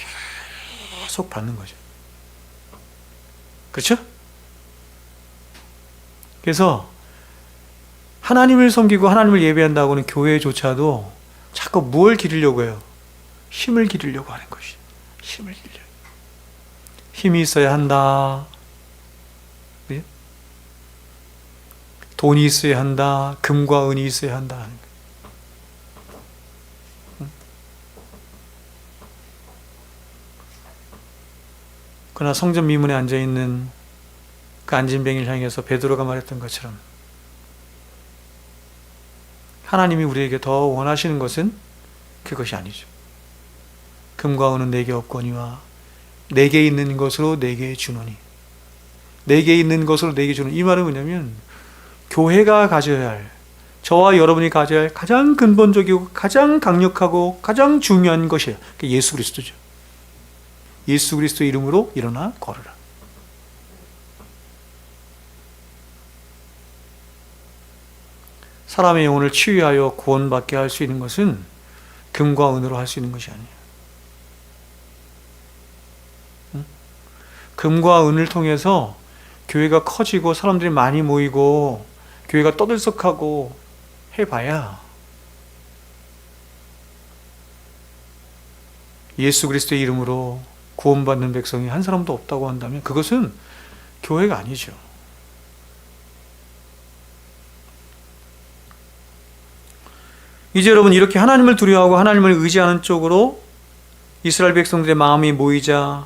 계속 받는 거죠. 그렇죠? 그래서 하나님을 섬기고 하나님을 예배한다고 하는 교회조차도 자꾸 뭘 기르려고 해요? 힘을 기르려고 하는 것이. 힘을 기르려고. 힘이 있어야 한다. 네? 돈이 있어야 한다. 금과 은이 있어야 한다. 그러나 성전 미문에 앉아있는 그 안진뱅이를 향해서 베드로가 말했던 것처럼 하나님이 우리에게 더 원하시는 것은 그것이 아니죠. 금과 은은 내게 없거니와 내게 있는 것으로 내게 주노니. 내게 있는 것으로 내게 주노니. 이 말은 뭐냐면 교회가 가져야 할, 저와 여러분이 가져야 할 가장 근본적이고 가장 강력하고 가장 중요한 것이에요. 그게 예수 그리스도죠. 예수 그리스도 이름으로 일어나 걸으라. 사람의 영혼을 치유하여 구원받게 할 수 있는 것은 금과 은으로 할 수 있는 것이 아니에요. 금과 은을 통해서 교회가 커지고 사람들이 많이 모이고 교회가 떠들썩하고 해봐야 예수 그리스도의 이름으로 구원받는 백성이 한 사람도 없다고 한다면 그것은 교회가 아니죠. 이제 여러분, 이렇게 하나님을 두려워하고 하나님을 의지하는 쪽으로 이스라엘 백성들의 마음이 모이자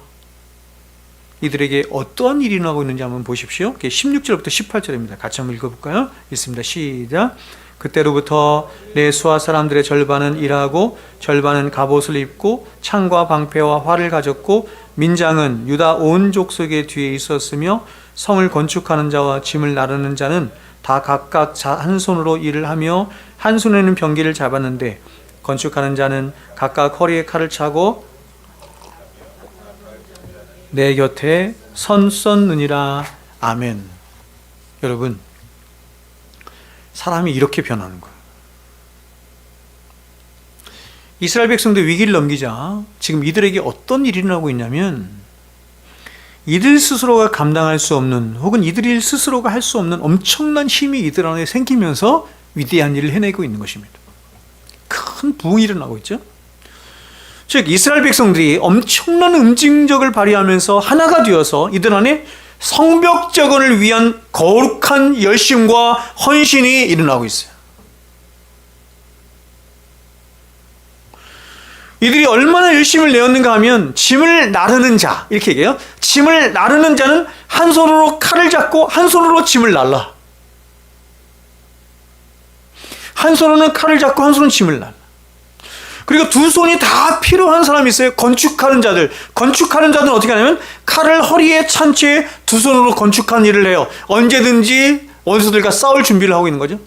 이들에게 어떠한 일이 일어나고 있는지 한번 보십시오. 16절부터 18절입니다. 같이 한번 읽어볼까요? 있습니다. 시작. 그때로부터 내 수하 사람들의 절반은 일하고 절반은 갑옷을 입고 창과 방패와 활을 가졌고 민장은 유다 온 족속의 뒤에 있었으며 성을 건축하는 자와 짐을 나르는 자는 다 각각 한 손으로 일을 하며 한 손에는 병기를 잡았는데 건축하는 자는 각각 허리에 칼을 차고 내 곁에 섰느니라. 아멘. 여러분, 사람이 이렇게 변하는 거예요. 이스라엘 백성들 위기를 넘기자 지금 이들에게 어떤 일이 일어나고 있냐면 이들 스스로가 감당할 수 없는 혹은 이들이 스스로가 할 수 없는 엄청난 힘이 이들 안에 생기면서 위대한 일을 해내고 있는 것입니다. 큰 부흥이 일어나고 있죠. 즉 이스라엘 백성들이 엄청난 응징력을 발휘하면서 하나가 되어서 이들 안에 성벽적을 위한 거룩한 열심과 헌신이 일어나고 있어요. 이들이 얼마나 열심을 내었는가 하면 짐을 나르는 자, 이렇게 얘기해요. 짐을 나르는 자는 한 손으로 칼을 잡고 한 손으로 짐을 날라. 한 손으로는 칼을 잡고 한 손으로는 짐을 날라. 그리고 두 손이 다 필요한 사람이 있어요. 건축하는 자들. 건축하는 자들은 어떻게 하냐면 칼을 허리에 찬 채 두 손으로 건축하는 일을 해요. 언제든지 원수들과 싸울 준비를 하고 있는 거죠.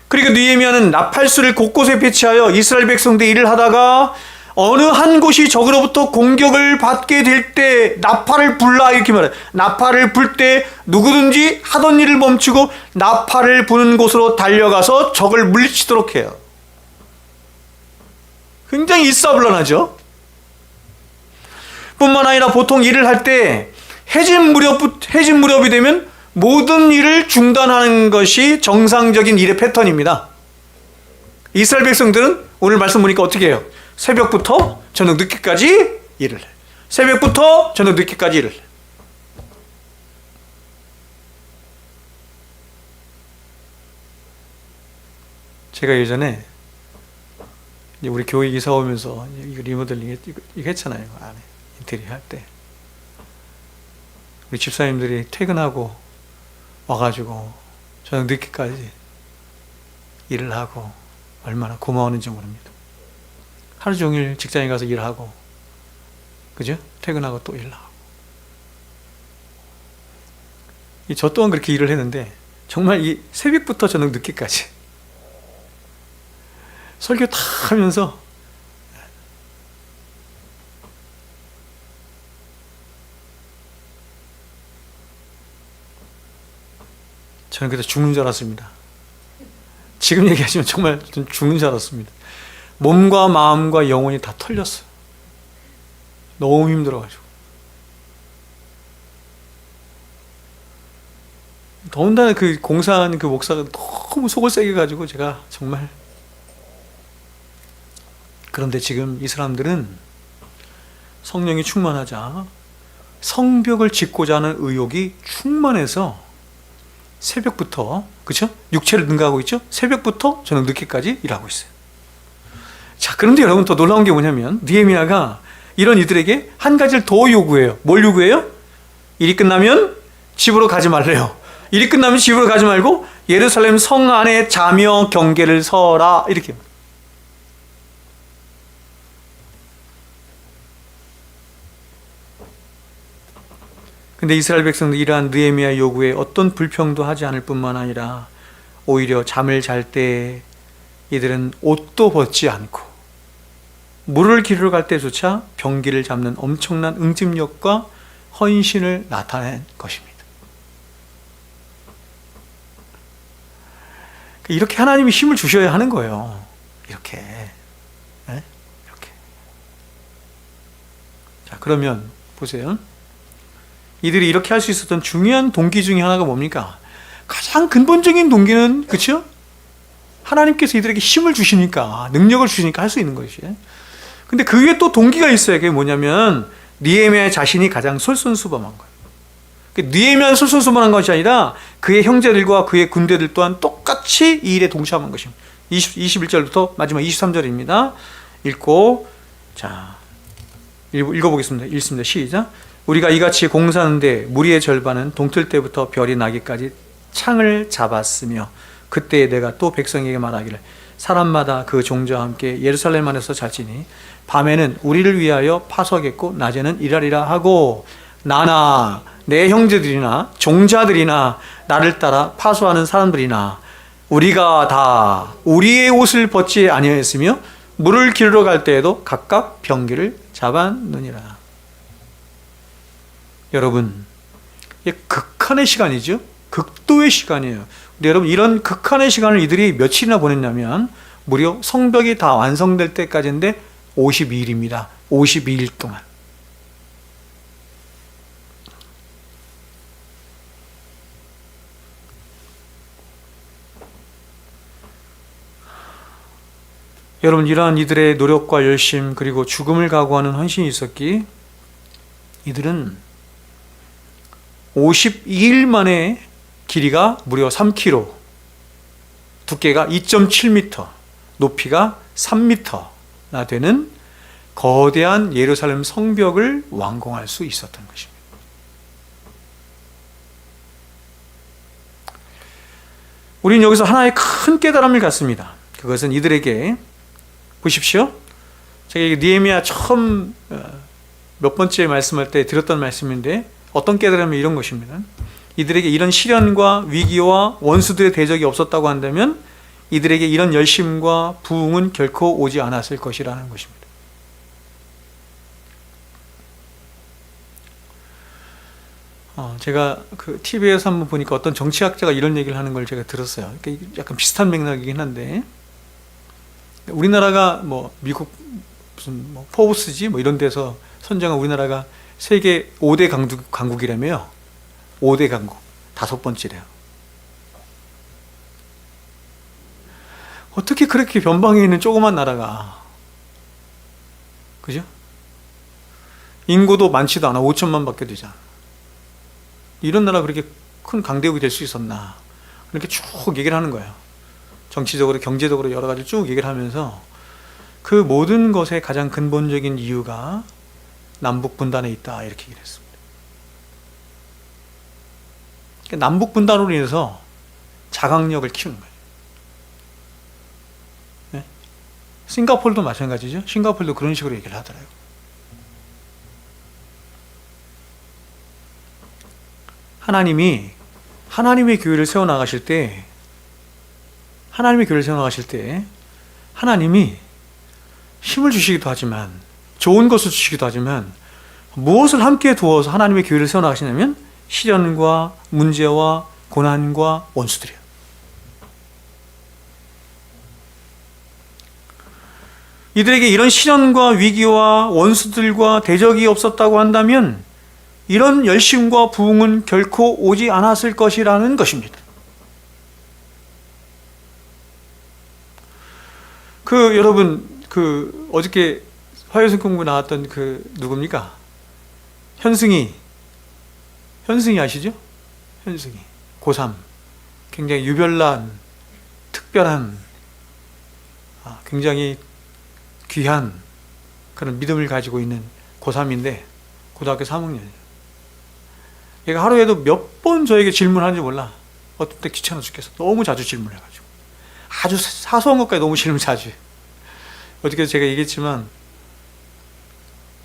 그리고 느헤미야는 나팔수를 곳곳에 배치하여 이스라엘 백성들이 일을 하다가 어느 한 곳이 적으로부터 공격을 받게 될 때 나팔을 불라, 이렇게 말해요. 나팔을 불 때 누구든지 하던 일을 멈추고 나팔을 부는 곳으로 달려가서 적을 물리치도록 해요. 굉장히 일사불란하죠. 뿐만 아니라 보통 일을 할 때 해진 무렵이 되면 모든 일을 중단하는 것이 정상적인 일의 패턴입니다. 이스라엘 백성들은 오늘 말씀 보니까 어떻게 해요? 새벽부터 저녁 늦게까지 일을 해요. 새벽부터 저녁 늦게까지 일을 해요. 제가 예전에 우리 교회 이사 오면서 이거 리모델링 이거 했잖아요. 안에 인테리어 할 때 우리 집사님들이 퇴근하고 와가지고 저녁 늦게까지 일을 하고 얼마나 고마웠는지 모릅니다. 하루 종일 직장에 가서 일하고, 그죠? 퇴근하고 또 일하고. 저 또한 그렇게 일을 했는데 정말 이 새벽부터 저녁 늦게까지 설교 다 하면서 저는 그때 죽는 줄 알았습니다. 지금 얘기하시면 정말 죽는 줄 알았습니다. 몸과 마음과 영혼이 다 털렸어요. 너무 힘들어가지고. 더군다나 그 공사하는 그 목사가 너무 속을 세게 가지고 제가 정말. 그런데 지금 이 사람들은 성령이 충만하자 성벽을 짓고자 하는 의욕이 충만해서 새벽부터, 그렇죠? 육체를 능가하고 있죠? 새벽부터 저녁 늦게까지 일하고 있어요. 자, 그런데 여러분 더 놀라운 게 뭐냐면 느헤미야가 이런 이들에게 한 가지를 더 요구해요. 뭘 요구해요? 일이 끝나면 집으로 가지 말래요. 일이 끝나면 집으로 가지 말고 예루살렘 성 안에 자며 경계를 서라, 이렇게. 근데 이스라엘 백성들 이러한 느헤미야 요구에 어떤 불평도 하지 않을 뿐만 아니라 오히려 잠을 잘 때 이들은 옷도 벗지 않고 물을 기르러 갈 때조차 병기를 잡는 엄청난 응집력과 헌신을 나타낸 것입니다. 이렇게 하나님이 힘을 주셔야 하는 거예요. 이렇게. 네? 이렇게. 자, 그러면 보세요. 이들이 이렇게 할 수 있었던 중요한 동기 중에 하나가 뭡니까? 가장 근본적인 동기는, 그렇죠? 하나님께서 이들에게 힘을 주시니까, 능력을 주시니까 할 수 있는 것이. 근데 그 위에 또 동기가 있어요. 그게 뭐냐면 느헤미야 자신이 가장 솔선수범한 거예요. 느헤미야는 솔선수범한 것이 아니라 그의 형제들과 그의 군대들 또한 똑같이 이 일에 동참한 것입니다. 21절부터 마지막 23절입니다. 읽고, 자, 읽어보겠습니다. 읽습니다. 시작. 우리가 이같이 공사하는데 무리의 절반은 동틀 때부터 별이 나기까지 창을 잡았으며 그때 내가 또 백성에게 말하기를 사람마다 그 종자와 함께 예루살렘 안에서 잘지니 밤에는 우리를 위하여 파수하겠고 낮에는 일하리라 하고 나나 내 형제들이나 종자들이나 나를 따라 파수하는 사람들이나 우리가 다 우리의 옷을 벗지 아니하였으며 물을 기르러 갈 때에도 각각 병기를 잡았느니라. 여러분, 이게 극한의 시간이죠. 극도의 시간이에요. 근데 여러분, 이런 극한의 시간을 이들이 며칠이나 보냈냐면 무려 성벽이 다 완성될 때까지인데 52일입니다. 52일 동안. 여러분, 이러한 이들의 노력과 열심 그리고 죽음을 각오하는 헌신이 있었기에 이들은 52일 만에 길이가 무려 3km, 두께가 2.7m, 높이가 3m나 되는 거대한 예루살렘 성벽을 완공할 수 있었던 것입니다. 우리는 여기서 하나의 큰 깨달음을 갖습니다. 그것은 이들에게, 보십시오. 제가 느헤미야 처음 몇 번째 말씀할 때 드렸던 말씀인데 어떤 깨달음이 이런 것입니다. 이들에게 이런 시련과 위기와 원수들의 대적이 없었다고 한다면 이들에게 이런 열심과 부흥은 결코 오지 않았을 것이라는 것입니다. 제가 그 TV에서 한번 보니까 어떤 정치학자가 이런 얘기를 하는 걸 제가 들었어요. 약간 비슷한 맥락이긴 한데 우리나라가 뭐 미국 무슨 뭐 포브스지 뭐 이런 데서 선정한 우리나라가 세계 5대 강국이라며요. 5대 강국. 5번째래요. 어떻게 그렇게 변방에 있는 조그만 나라가, 그죠? 인구도 많지도 않아. 5천만 밖에 되잖아. 이런 나라가 그렇게 큰 강대국이 될 수 있었나. 이렇게 쭉 얘기를 하는 거예요. 정치적으로, 경제적으로 여러 가지 쭉 얘기를 하면서 그 모든 것의 가장 근본적인 이유가 남북 분단에 있다. 이렇게 얘기를 했습니다. 그러니까 남북 분단으로 인해서 자각력을 키우는 거예요. 네? 싱가포르도 마찬가지죠. 싱가포르도 그런 식으로 얘기를 하더라고요. 하나님이 하나님의 교회를 세워나가실 때, 하나님이 힘을 주시기도 하지만, 좋은 것을 주시기도 하지만, 무엇을 함께 두어서 하나님의 교회를 세워나가시냐면 시련과 문제와 고난과 원수들이에요. 이들에게 이런 시련과 위기와 원수들과 대적이 없었다고 한다면 이런 열심과 부흥은 결코 오지 않았을 것이라는 것입니다. 여러분, 어저께 화요일 공부 나왔던 누굽니까? 현승이 아시죠? 현승이. 고3. 굉장히 유별난, 특별한, 굉장히 귀한 그런 믿음을 가지고 있는 고3인데, 고등학교 3학년이에요. 얘가 하루에도 몇 번 저에게 질문하는지 몰라. 어떤 때 귀찮아 죽겠어. 너무 자주 질문해가지고. 아주 사소한 것까지 너무 질문 자주 해. 어저께 제가 얘기했지만,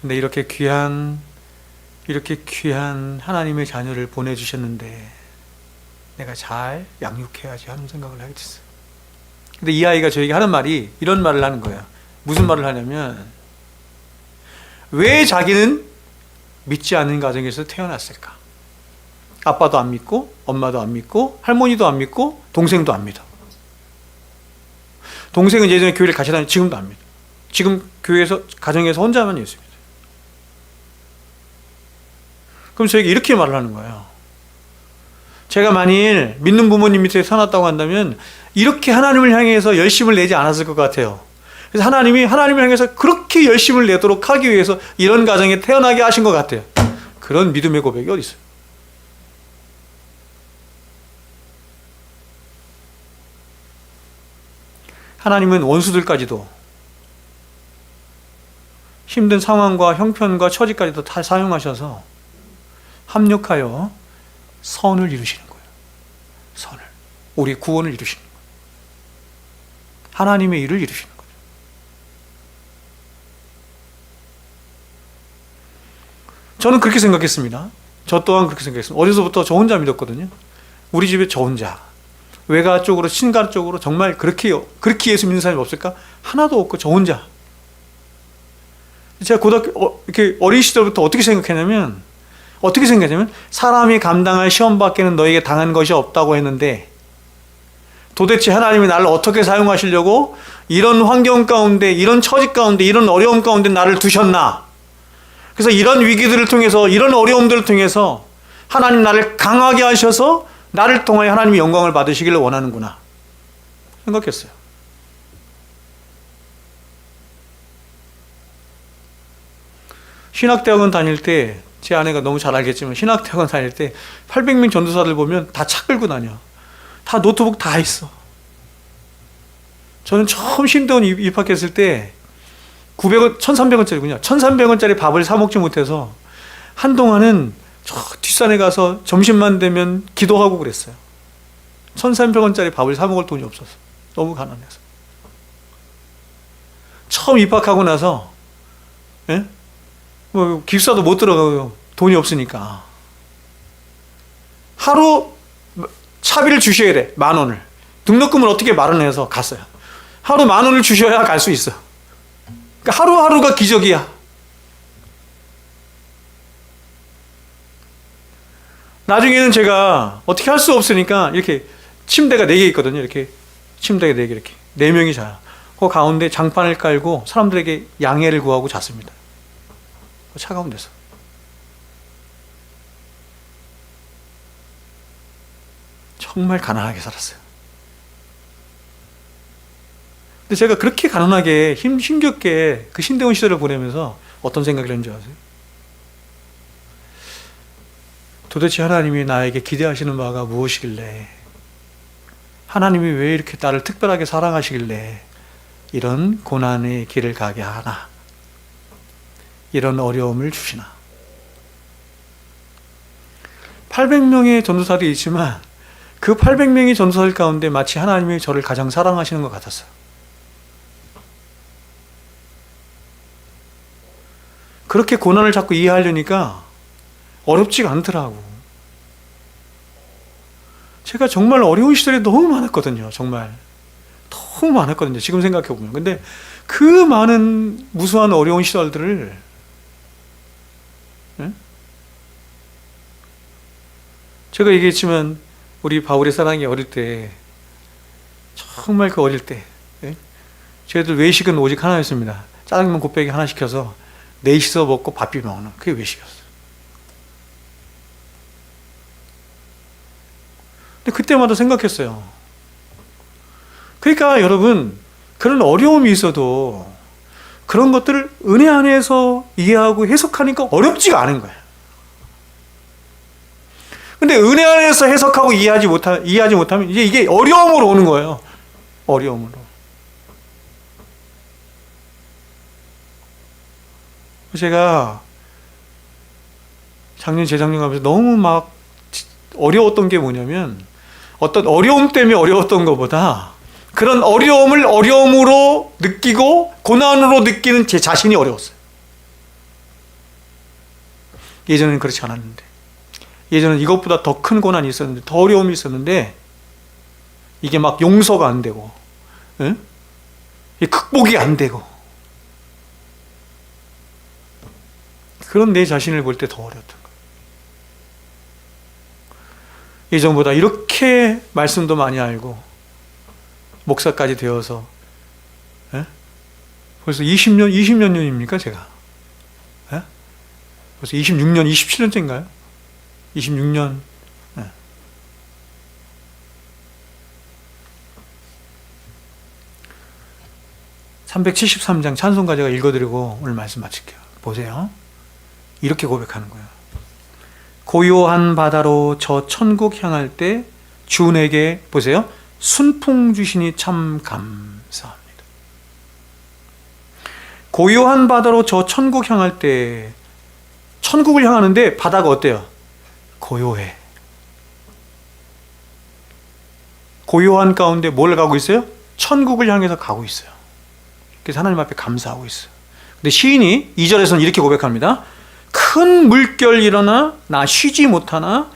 근데 이렇게 귀한 하나님의 자녀를 보내주셨는데 내가 잘 양육해야지 하는 생각을 하게 됐어요. 근데 이 아이가 저에게 하는 말이 이런 말을 하는 거예요. 무슨 말을 하냐면, 왜 자기는 믿지 않는 가정에서 태어났을까? 아빠도 안 믿고, 엄마도 안 믿고, 할머니도 안 믿고, 동생도 안 믿어. 동생은 예전에 교회를 같이 다니고 지금도 안 믿어. 지금 가정에서 혼자만 있습니다. 그럼 저에게 이렇게 말을 하는 거예요. 제가 만일 믿는 부모님 밑에 태어났다고 한다면 이렇게 하나님을 향해서 열심을 내지 않았을 것 같아요. 그래서 하나님이 하나님을 향해서 그렇게 열심을 내도록 하기 위해서 이런 가정에 태어나게 하신 것 같아요. 그런 믿음의 고백이 어디 있어요? 하나님은 원수들까지도, 힘든 상황과 형편과 처지까지도 다 사용하셔서 합력하여 선을 이루시는 거예요. 선을. 우리 구원을 이루시는 거예요. 하나님의 일을 이루시는 거예요. 저는 그렇게 생각했습니다. 저 또한 그렇게 생각했습니다. 어디서부터 저 혼자 믿었거든요. 우리 집에 저 혼자. 외가 쪽으로, 신가 쪽으로 정말 그렇게 예수 믿는 사람이 없을까? 하나도 없고 저 혼자. 제가 이렇게 어린 시절부터 어떻게 생각했냐면, 사람이 감당할 시험 밖에는 너에게 당한 것이 없다고 했는데, 도대체 하나님이 나를 어떻게 사용하시려고 이런 환경 가운데, 이런 처지 가운데, 이런 어려움 가운데 나를 두셨나? 그래서 이런 위기들을 통해서, 이런 어려움들을 통해서 하나님 나를 강하게 하셔서 나를 통하여 하나님의 영광을 받으시기를 원하는구나 생각했어요. 신학대학원 다닐 때, 제 아내가 너무 잘 알겠지만 신학대학원 다닐 때 800명 전도사들 보면 다 차 끌고 다녀. 다 노트북 다 있어. 저는 처음 신대원 입학했을 때 900원, 1300원짜리군요. 1300원짜리 밥을 사 먹지 못해서 한동안은 저 뒷산에 가서 점심만 되면 기도하고 그랬어요. 1300원짜리 밥을 사 먹을 돈이 없어서. 너무 가난해서. 처음 입학하고 나서, 예? 기숙사도 못 들어가고요. 돈이 없으니까. 하루 차비를 주셔야 돼. 10,000원을. 등록금을 어떻게 마련해서 갔어요. 하루 10,000원을 주셔야 갈 수 있어. 그러니까 하루하루가 기적이야. 나중에는 제가 어떻게 할 수 없으니까 이렇게 침대가 4개 있거든요. 이렇게 침대가 4개 이렇게 4명이 자요. 그 가운데 장판을 깔고 사람들에게 양해를 구하고 잤습니다. 차가운 데서. 정말 가난하게 살았어요. 근데 제가 그렇게 가난하게 힘겹게 그 신대원 시절을 보내면서 어떤 생각을 했는지 아세요? 도대체 하나님이 나에게 기대하시는 바가 무엇이길래, 하나님이 왜 이렇게 나를 특별하게 사랑하시길래 이런 고난의 길을 가게 하나, 이런 어려움을 주시나. 800명의 전도사들이 있지만 그 800명의 전도사들 가운데 마치 하나님이 저를 가장 사랑하시는 것 같았어요. 그렇게 고난을 자꾸 이해하려니까 어렵지가 않더라고. 제가 정말 어려운 시절이 너무 많았거든요. 정말 너무 많았거든요. 지금 생각해 보면. 근데 그 많은 무수한 어려운 시절들을, 예? 제가 얘기했지만 우리 바울의 사랑이 어릴 때, 정말 그 어릴 때, 예? 저희들 외식은 오직 하나였습니다. 짜장면 곱빼기 하나 시켜서 넷이서 먹고 밥 비벼 먹는, 그게 외식이었어요. 근데 그때마다 생각했어요. 그러니까 여러분, 그런 어려움이 있어도 그런 것들을 은혜 안에서 이해하고 해석하니까 어렵지가 않은 거예요. 근데 은혜 안에서 해석하고 이해하지 못하면 이게 어려움으로 오는 거예요. 어려움으로. 제가 작년, 재작년 가면서 너무 막 어려웠던 게 뭐냐면, 어떤 어려움 때문에 어려웠던 것보다 그런 어려움을 어려움으로 느끼고 고난으로 느끼는 제 자신이 어려웠어요. 예전에는 그렇지 않았는데, 예전에는 이것보다 더 큰 고난이 있었는데, 더 어려움이 있었는데, 이게 막 용서가 안 되고, 응? 극복이 안 되고, 그런 내 자신을 볼 때 더 어려웠던 거예요. 예전보다 이렇게 말씀도 많이 알고 목사까지 되어서, 예? 벌써 20몇 년입니까 제가? 예? 벌써 26년, 27년째인가요? 26년. 예. (373장) 찬송가 제가 읽어드리고 오늘 말씀 마칠게요. 보세요. 이렇게 고백하는 거예요. 고요한 바다로 저 천국 향할 때 주님에게, 보세요, 순풍 주시니 참 감사합니다. 고요한 바다로 저 천국 향할 때, 천국을 향하는데 바다가 어때요? 고요해. 고요한 가운데 뭘 가고 있어요? 천국을 향해서 가고 있어요. 그래서 하나님 앞에 감사하고 있어요. 근데 시인이 2절에서는 이렇게 고백합니다. 큰 물결 일어나 나 쉬지 못하나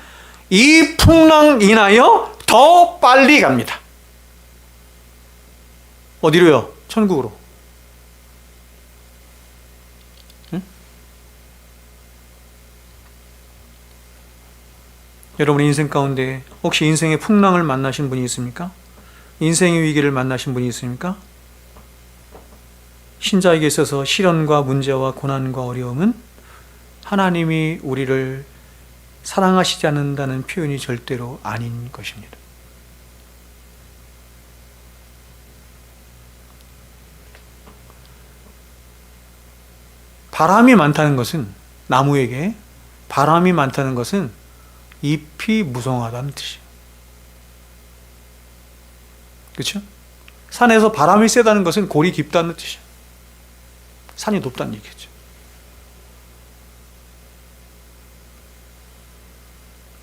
이 풍랑 인하여 더 빨리 갑니다. 어디로요? 천국으로. 응? 여러분 인생 가운데 혹시 인생의 풍랑을 만나신 분이 있습니까? 인생의 위기를 만나신 분이 있습니까? 신자에게 있어서 시련과 문제와 고난과 어려움은 하나님이 우리를 사랑하시지 않는다는 표현이 절대로 아닌 것입니다. 바람이 많다는 것은, 나무에게 바람이 많다는 것은 잎이 무성하다는 뜻이에요. 그렇죠? 산에서 바람이 세다는 것은 골이 깊다는 뜻이에요. 산이 높다는 얘기죠.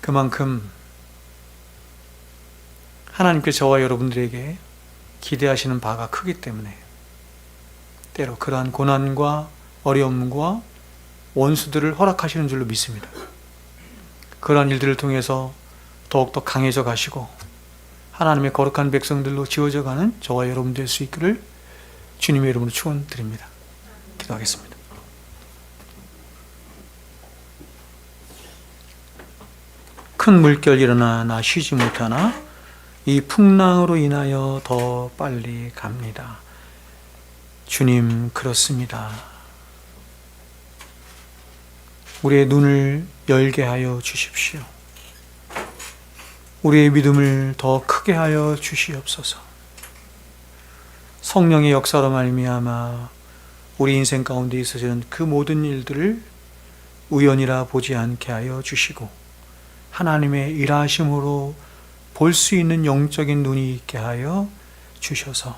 그만큼 하나님께 저와 여러분들에게 기대하시는 바가 크기 때문에 때로 그러한 고난과 어려움과 원수들을 허락하시는 줄로 믿습니다. 그러한 일들을 통해서 더욱더 강해져 가시고 하나님의 거룩한 백성들로 지어져 가는 저와 여러분 될 수 있기를 주님의 이름으로 축원드립니다. 기도하겠습니다. 큰 물결 일어나 나 쉬지 못하나 이 풍랑으로 인하여 더 빨리 갑니다. 주님, 그렇습니다. 우리의 눈을 열게 하여 주십시오. 우리의 믿음을 더 크게 하여 주시옵소서. 성령의 역사로 말미암아 우리 인생 가운데 있어지는 그 모든 일들을 우연이라 보지 않게 하여 주시고 하나님의 일하심으로 볼 수 있는 영적인 눈이 있게 하여 주셔서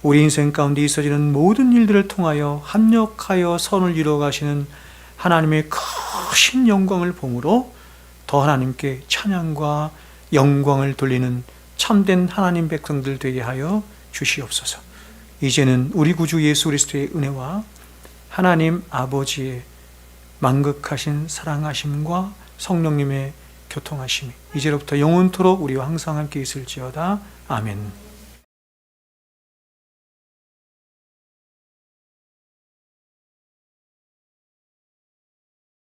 우리 인생 가운데 있어지는 모든 일들을 통하여 합력하여 선을 이루어 가시는 하나님의 크신 영광을 보므로 더 하나님께 찬양과 영광을 돌리는 참된 하나님 백성들 되게 하여 주시옵소서. 이제는 우리 구주 예수 그리스도의 은혜와 하나님 아버지의 만극하신 사랑하심과 성령님의 교통하심이 이제로부터 영원토록 우리와 항상 함께 있을지어다. 아멘.